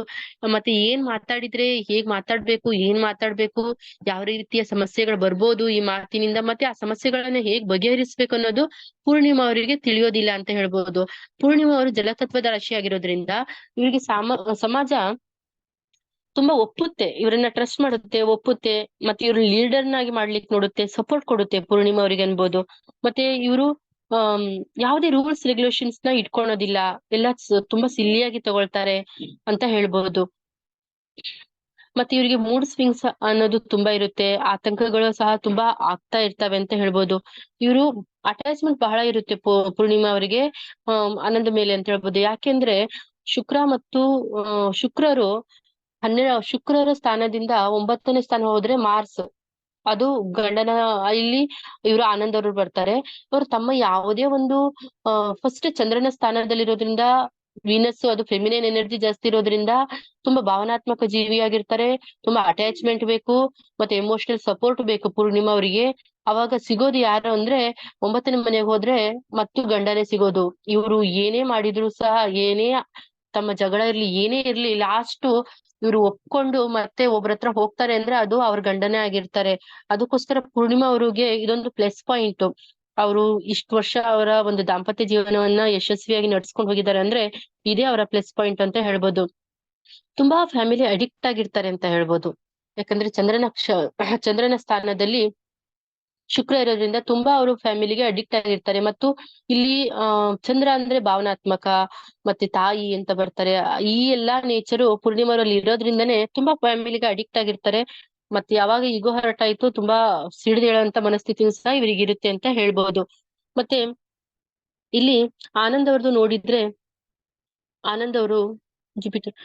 ಮತ್ತೆ ಏನ್ ಮಾತಾಡಿದ್ರೆ ಹೇಗ್ ಮಾತಾಡ್ಬೇಕು, ಯಾವ ರೀತಿಯ ಸಮಸ್ಯೆಗಳು ಬರ್ಬೋದು ಈ ಮಾತಿನಿಂದ, ಮತ್ತೆ ಆ ಸಮಸ್ಯೆಗಳನ್ನ ಹೇಗ್ ಬಗೆಹರಿಸ್ಬೇಕು ಅನ್ನೋದು ಪೂರ್ಣಿಮಾ ಅವರಿಗೆ ತಿಳಿಯೋದಿಲ್ಲ ಅಂತ ಹೇಳ್ಬೋದು. ಪೂರ್ಣಿಮಾ ಅವರು ಜಲತತ್ವದ ರಾಶಿ ಆಗಿರೋದ್ರಿಂದ ಇವರಿಗೆ ಸಮಾಜ ತುಂಬಾ ಒಪ್ಪುತ್ತೆ, ಇವರನ್ನ ಟ್ರಸ್ಟ್ ಮಾಡುತ್ತೆ, ಒಪ್ಪುತ್ತೆ. ಮತ್ತೆ ಇವ್ರ ಲೀಡರ್ನಾಗಿ ಮಾಡ್ಲಿಕ್ಕೆ ನೋಡುತ್ತೆ, ಸಪೋರ್ಟ್ ಕೊಡುತ್ತೆ ಪೂರ್ಣಿಮಾ ಅವರಿಗೆ ಅನ್ಬೋದು. ಮತ್ತೆ ಇವರು ಆಮ್, ಯಾವುದೇ ರೂಲ್ಸ್ ರೆಗ್ಯುಲೇಷನ್ಸ್ ನ ಇಟ್ಕೊಳೋದಿಲ್ಲ. ಎಲ್ಲ ತುಂಬಾ ಸಿಲ್ಲಿಯಾಗಿ ತಗೊಳ್ತಾರೆ ಅಂತ ಹೇಳ್ಬಹುದು. ಮತ್ತೆ ಇವರಿಗೆ ಮೂಡ್ ಸ್ವಿಂಗ್ಸ್ ಅನ್ನೋದು ತುಂಬಾ ಇರುತ್ತೆ, ಆತಂಕಗಳು ಸಹ ತುಂಬಾ ಆಗ್ತಾ ಇರ್ತವೆ ಅಂತ ಹೇಳ್ಬೋದು. ಇವರು ಅಟ್ಯಾಚ್ಮೆಂಟ್ ಬಹಳ ಇರುತ್ತೆ ಪೂರ್ಣಿಮಾ ಅವರಿಗೆ ಆನಂದ್ ಮೇಲೆ ಅಂತ ಹೇಳ್ಬೋದು. ಯಾಕೆಂದ್ರೆ ಶುಕ್ರ ಮತ್ತು ಶುಕ್ರರು ಶುಕ್ರರ ಸ್ಥಾನದಿಂದ 9ನೇ ಸ್ಥಾನ ಹೋದ್ರೆ ಮಾರ್ಸ್, ಅದು ಗಂಡನ ಇಲ್ಲಿ ಇವರು ಆನಂದ್ ಅವರು ಬರ್ತಾರೆ. ಇವರು ತಮ್ಮ ಯಾವುದೇ ಒಂದು ಫಸ್ಟ್ ಚಂದ್ರನ ಸ್ಥಾನದಲ್ಲಿರೋದ್ರಿಂದ, ವೀನಸ್ ಅದು ಫೆಮಿನೈನ್ ಎನರ್ಜಿ ಜಾಸ್ತಿ ಇರೋದ್ರಿಂದ ತುಂಬಾ ಭಾವನಾತ್ಮಕ ಜೀವಿಯಾಗಿರ್ತಾರೆ. ತುಂಬಾ ಅಟ್ಯಾಚ್ಮೆಂಟ್ ಬೇಕು, ಮತ್ತೆ ಎಮೋಷನಲ್ ಸಪೋರ್ಟ್ ಬೇಕು ಪೂರ್ಣಿಮಾ ಅವರಿಗೆ. ಅವಾಗ ಸಿಗೋದು ಯಾರು ಅಂದ್ರೆ 9ನೇ ಮನೆಗೆ ಹೋದ್ರೆ ಮತ್ತು ಗಂಡನೇ ಸಿಗೋದು. ಇವರು ಏನೇ ಮಾಡಿದ್ರು ಸಹ, ಏನೇ ತಮ್ಮ ಜಗಳ ಇರ್ಲಿ ಏನೇ ಇರ್ಲಿ, ಲಾಸ್ಟ್ ಇವ್ರು ಒಪ್ಕೊಂಡು ಮತ್ತೆ ಒಬ್ರ ಹತ್ರ ಹೋಗ್ತಾರೆ ಅಂದ್ರೆ ಅದು ಅವ್ರ ಗಂಡನೇ ಆಗಿರ್ತಾರೆ. ಅದಕ್ಕೋಸ್ಕರ ಪೂರ್ಣಿಮಾ ಅವ್ರಿಗೆ ಇದೊಂದು ಪ್ಲಸ್ ಪಾಯಿಂಟ್. ಅವರು ಇಷ್ಟು ವರ್ಷ ಅವರ ಒಂದು ದಾಂಪತ್ಯ ಜೀವನವನ್ನ ಯಶಸ್ವಿಯಾಗಿ ನಡ್ಸ್ಕೊಂಡು ಹೋಗಿದ್ದಾರೆ ಅಂದ್ರೆ ಇದೇ ಅವರ ಪ್ಲಸ್ ಪಾಯಿಂಟ್ ಅಂತ ಹೇಳ್ಬೋದು. ತುಂಬಾ ಫ್ಯಾಮಿಲಿ ಅಡಿಕ್ಟ್ ಆಗಿರ್ತಾರೆ ಅಂತ ಹೇಳ್ಬೋದು. ಯಾಕಂದ್ರೆ ಚಂದ್ರನ ಸ್ಥಾನದಲ್ಲಿ ಶುಕ್ರ ಇರೋದ್ರಿಂದ ತುಂಬಾ ಅವರು ಫ್ಯಾಮಿಲಿಗೆ ಅಡಿಕ್ಟ್ ಆಗಿರ್ತಾರೆ. ಮತ್ತು ಇಲ್ಲಿ ಚಂದ್ರ ಅಂದ್ರೆ ಭಾವನಾತ್ಮಕ, ಮತ್ತೆ ತಾಯಿ ಅಂತ ಬರ್ತಾರೆ. ಈ ಎಲ್ಲಾ ನೇಚರು ಪೂರ್ಣಿಮಾರಲ್ಲಿ ಇರೋದ್ರಿಂದನೇ ತುಂಬಾ ಫ್ಯಾಮಿಲಿಗೆ ಅಡಿಕ್ಟ್ ಆಗಿರ್ತಾರೆ. ಮತ್ತೆ ಯಾವಾಗ ಈಗೋ ಹರ್ಟ್ ಆಯ್ತು, ತುಂಬಾ ಸಿಡಿದೇಳಂತ ಮನಸ್ಥಿತಿಯು ಸಹ ಇವರಿಗೆ ಇರುತ್ತೆ ಅಂತ ಹೇಳ್ಬಹುದು. ಮತ್ತೆ ಇಲ್ಲಿ ಆನಂದ್ ಅವ್ರದ್ದು ನೋಡಿದ್ರೆ, ಆನಂದ್ ಅವರು ಜುಪಿಟರ್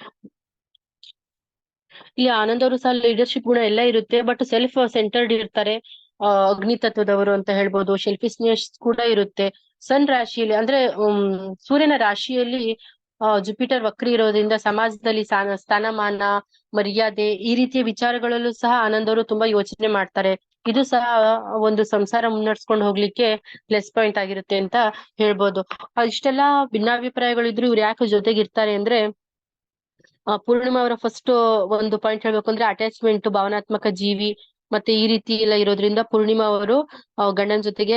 ಇಲ್ಲಿ ಆನಂದ್ ಅವರು ಸಹ ಲೀಡರ್ಶಿಪ್ ಗುಣ ಎಲ್ಲ ಇರುತ್ತೆ, ಬಟ್ ಸೆಲ್ಫ್ ಸೆಂಟರ್ಡ್ ಇರ್ತಾರೆ. ಅಗ್ನಿ ತತ್ವದವರು ಅಂತ ಹೇಳ್ಬೋದು. ಸೆಲ್ಫಿಶ್ನೆಸ್ ಕೂಡ ಇರುತ್ತೆ. ಸನ್ ರಾಶಿಯಲ್ಲಿ ಅಂದ್ರೆ ಸೂರ್ಯನ ರಾಶಿಯಲ್ಲಿ ಜುಪಿಟರ್ ವಕ್ರಿ ಇರೋದ್ರಿಂದ ಸಮಾಜದಲ್ಲಿ ಸ್ಥಾನಮಾನ, ಮರ್ಯಾದೆ ಈ ರೀತಿಯ ವಿಚಾರಗಳಲ್ಲೂ ಸಹ ಆನಂದ್ ಅವರು ತುಂಬಾ ಯೋಚನೆ ಮಾಡ್ತಾರೆ. ಇದು ಸಹ ಒಂದು ಸಂಸಾರ ಮುನ್ನಡೆಸ್ಕೊಂಡು ಹೋಗ್ಲಿಕ್ಕೆ ಪ್ಲಸ್ ಪಾಯಿಂಟ್ ಆಗಿರುತ್ತೆ ಅಂತ ಹೇಳ್ಬೋದು. ಇಷ್ಟೆಲ್ಲಾ ಭಿನ್ನಾಭಿಪ್ರಾಯಗಳಿದ್ರು ಇವ್ರು ಯಾಕೆ ಜೊತೆಗಿರ್ತಾರೆ ಅಂದ್ರೆ, ಪೂರ್ಣಿಮಾ ಅವರ ಫಸ್ಟ್ ಒಂದು ಪಾಯಿಂಟ್ ಹೇಳ್ಬೇಕು ಅಂದ್ರೆ ಅಟ್ಯಾಚ್ಮೆಂಟ್, ಭಾವನಾತ್ಮಕ ಜೀವಿ. ಮತ್ತೆ ಈ ರೀತಿ ಎಲ್ಲ ಇರೋದ್ರಿಂದ ಪೂರ್ಣಿಮಾ ಅವರು ಗಂಡನ ಜೊತೆಗೆ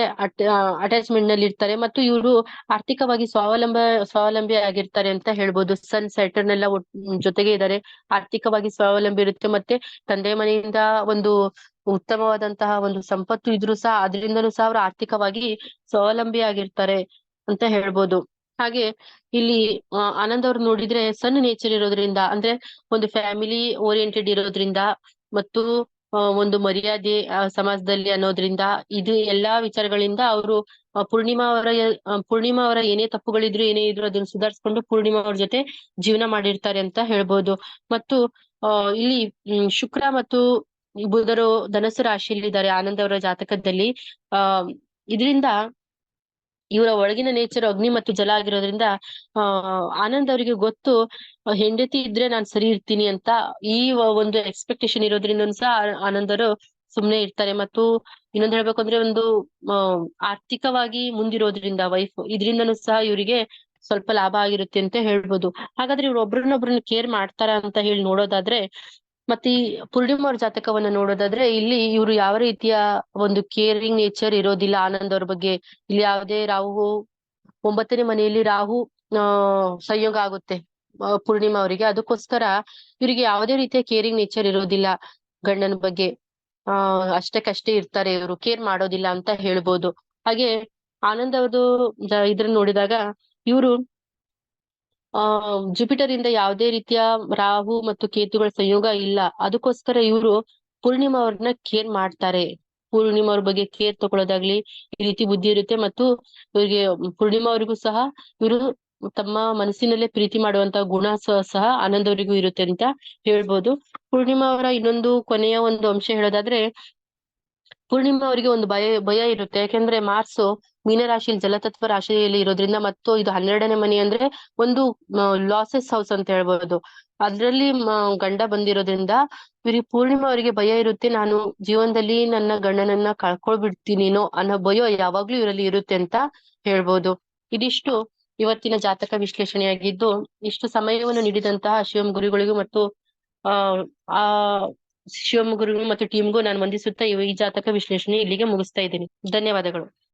ಅಟ್ಯಾಚ್ಮೆಂಟ್ ನಲ್ಲಿ ಇರ್ತಾರೆ. ಮತ್ತು ಇವರು ಆರ್ಥಿಕವಾಗಿ ಸ್ವಾವಲಂಬಿ ಆಗಿರ್ತಾರೆ ಅಂತ ಹೇಳ್ಬೋದು. ಸನ್ ಸ್ಯಾಟರ್ನ್ ಎಲ್ಲ ಜೊತೆಗೆ ಇದ್ದಾರೆ. ಆರ್ಥಿಕವಾಗಿ ಸ್ವಾವಲಂಬಿ ಇರುತ್ತೆ. ಮತ್ತೆ ತಂದೆ ಮನೆಯಿಂದ ಒಂದು ಉತ್ತಮವಾದಂತಹ ಒಂದು ಸಂಪತ್ತು ಇದ್ರೂ ಸಹ ಅದರಿಂದನೂ ಸಹ ಅವರು ಆರ್ಥಿಕವಾಗಿ ಸ್ವಾವಲಂಬಿ ಆಗಿರ್ತಾರೆ ಅಂತ ಹೇಳ್ಬೋದು. ಹಾಗೆ ಇಲ್ಲಿ ಆನಂದ್ ಅವ್ರು ನೋಡಿದ್ರೆ ಸನ್ ನೇಚರ್ ಇರೋದ್ರಿಂದ, ಅಂದ್ರೆ ಒಂದು ಫ್ಯಾಮಿಲಿ ಓರಿಯೆಂಟೆಡ್ ಇರೋದ್ರಿಂದ, ಮತ್ತು ಒಂದು ಮರ್ಯಾದೆ ಸಮಾಜದಲ್ಲಿ ಅನ್ನೋದ್ರಿಂದ, ಇದು ಎಲ್ಲಾ ವಿಚಾರಗಳಿಂದ ಅವರು ಪೂರ್ಣಿಮಾ ಅವರ ಏನೇ ತಪ್ಪುಗಳಿದ್ರು ಏನೇ ಇದ್ರು ಅದನ್ನ ಸುಧಾರಿಸ್ಕೊಂಡು ಪೂರ್ಣಿಮಾ ಅವ್ರ ಜೊತೆ ಜೀವನ ಮಾಡಿರ್ತಾರೆ ಅಂತ ಹೇಳ್ಬೋದು. ಮತ್ತು ಇಲ್ಲಿ ಶುಕ್ರ ಮತ್ತು ಬುಧರು ಧನಸ್ಸು ರಾಶಿಯಲ್ಲಿದ್ದಾರೆ ಆನಂದ್ ಅವರ ಜಾತಕದಲ್ಲಿ. ಆ ಇದರಿಂದ ಇವರ ಒಳಗಿನ ನೇಚರ್ ಅಗ್ನಿ ಮತ್ತು ಜಲ ಆಗಿರೋದ್ರಿಂದ ಆನಂದ್ ಅವರಿಗೆ ಗೊತ್ತು, ಹೆಂಡತಿ ಇದ್ರೆ ನಾನ್ ಸರಿ ಇರ್ತೀನಿ ಅಂತ. ಈ ಒಂದು ಎಕ್ಸ್ಪೆಕ್ಟೇಷನ್ ಇರೋದ್ರಿಂದ ಸಹ ಆನಂದರು ಸುಮ್ನೆ ಇರ್ತಾರೆ. ಮತ್ತು ಇನ್ನೊಂದ್ ಹೇಳ್ಬೇಕು ಅಂದ್ರೆ, ಒಂದು ಆರ್ಥಿಕವಾಗಿ ಮುಂದಿರೋದ್ರಿಂದ ವೈಫ್, ಇದರಿಂದನೂ ಸಹ ಇವರಿಗೆ ಸ್ವಲ್ಪ ಲಾಭ ಆಗಿರುತ್ತೆ ಅಂತ ಹೇಳ್ಬೋದು. ಹಾಗಾದ್ರೆ ಇವ್ರು ಒಬ್ರನ್ನೊಬ್ರನ್ನ ಕೇರ್ ಮಾಡ್ತಾರ ಅಂತ ಹೇಳಿ ನೋಡೋದಾದ್ರೆ, ಮತ್ತೆ ಈ ಪೂರ್ಣಿಮಾ ಅವ್ರ ಜಾತಕವನ್ನ ನೋಡೋದಾದ್ರೆ, ಇಲ್ಲಿ ಇವರು ಯಾವ ರೀತಿಯ ಒಂದು ಕೇರಿಂಗ್ ನೇಚರ್ ಇರೋದಿಲ್ಲ ಆನಂದ್ ಅವ್ರ ಬಗ್ಗೆ. ಇಲ್ಲಿ ಯಾವುದೇ ರಾಹು 9ನೇ ಮನೆಯಲ್ಲಿ ರಾಹು ಸಂಯೋಗ ಆಗುತ್ತೆ ಪೂರ್ಣಿಮಾ ಅವರಿಗೆ. ಅದಕ್ಕೋಸ್ಕರ ಇವರಿಗೆ ಯಾವುದೇ ರೀತಿಯ ಕೇರಿಂಗ್ ನೇಚರ್ ಇರೋದಿಲ್ಲ ಗಂಡನ ಬಗ್ಗೆ. ಅಷ್ಟಕ್ಕಷ್ಟೇ ಇರ್ತಾರೆ, ಇವರು ಕೇರ್ ಮಾಡೋದಿಲ್ಲ ಅಂತ ಹೇಳ್ಬೋದು. ಹಾಗೆ ಆನಂದ್ ಅವ್ರದ್ದು ಇದ್ರ ನೋಡಿದಾಗ ಇವರು ಜುಪಿಟರ್ ಇಂದ ಯಾವುದೇ ರೀತಿಯ ರಾಹು ಮತ್ತು ಕೇತುಗಳ ಸಂಯೋಗ ಇಲ್ಲ. ಅದಕ್ಕೋಸ್ಕರ ಇವರು ಪೂರ್ಣಿಮಾ ಅವ್ರನ್ನ ಕೇರ್ ಮಾಡ್ತಾರೆ. ಪೂರ್ಣಿಮಾ ಅವ್ರ ಬಗ್ಗೆ ಕೇರ್ ತಗೊಳ್ಳೋದಾಗ್ಲಿ ಈ ರೀತಿ ಬುದ್ಧಿ ಇರುತ್ತೆ. ಮತ್ತು ಇವ್ರಿಗೆ ಪೂರ್ಣಿಮಾ ಅವ್ರಿಗೂ ಸಹ ಇವರು ತಮ್ಮ ಮನಸ್ಸಿನಲ್ಲೇ ಪ್ರೀತಿ ಮಾಡುವಂತ ಗುಣ ಸಹ ಆನಂದ್ ಅವರಿಗೂ ಇರುತ್ತೆ ಅಂತ ಹೇಳ್ಬೋದು. ಪೂರ್ಣಿಮಾ ಅವರ ಇನ್ನೊಂದು ಕೊನೆಯ ಒಂದು ಅಂಶ ಹೇಳೋದಾದ್ರೆ, ಪೂರ್ಣಿಮಾ ಅವರಿಗೆ ಒಂದು ಭಯ ಇರುತ್ತೆ. ಯಾಕೆಂದ್ರೆ ಮಾರ್ಸ್ ಮೀನರಾಶಿಯಲ್ಲಿ ಜಲತತ್ವ ರಾಶಿಯಲ್ಲಿ ಇರೋದ್ರಿಂದ, ಮತ್ತು ಇದು 12ನೇ ಮನೆ ಅಂದ್ರೆ ಒಂದು ಲಾಸಸ್ ಹೌಸ್ ಅಂತ ಹೇಳ್ಬೋದು. ಅದ್ರಲ್ಲಿ ಗಂಡ ಬಂದಿರೋದ್ರಿಂದ ಇವ್ರಿಗೆ ಪೂರ್ಣಿಮಾ ಅವರಿಗೆ ಭಯ ಇರುತ್ತೆ. ನಾನು ಜೀವನದಲ್ಲಿ ನನ್ನ ಗಂಡನನ್ನ ಕಳ್ಕೊಳ್ಬಿಡ್ತೀನೇನೋ ಅನ್ನೋ ಭಯ ಯಾವಾಗ್ಲೂ ಇವರಲ್ಲಿ ಇರುತ್ತೆ ಅಂತ ಹೇಳ್ಬೋದು. ಇದಿಷ್ಟು ಇವತ್ತಿನ ಜಾತಕ ವಿಶ್ಲೇಷಣೆಯಾಗಿದ್ದು, ಇಷ್ಟು ಸಮಯವನ್ನು ನೀಡಿದಂತಹ ಶಿವಂ ಗುರುಗಳಿಗೂ ಮತ್ತು ಆ ಆ ಶಿವಂ ಗುರುಗಳು ಮತ್ತು ಟೀಮ್ಗೂ ನಾನು ವಂದಿಸುತ್ತಾ ಈ ಜಾತಕ ವಿಶ್ಲೇಷಣೆ ಇಲ್ಲಿಗೆ ಮುಗಿಸ್ತಾ ಇದ್ದೀನಿ. ಧನ್ಯವಾದಗಳು.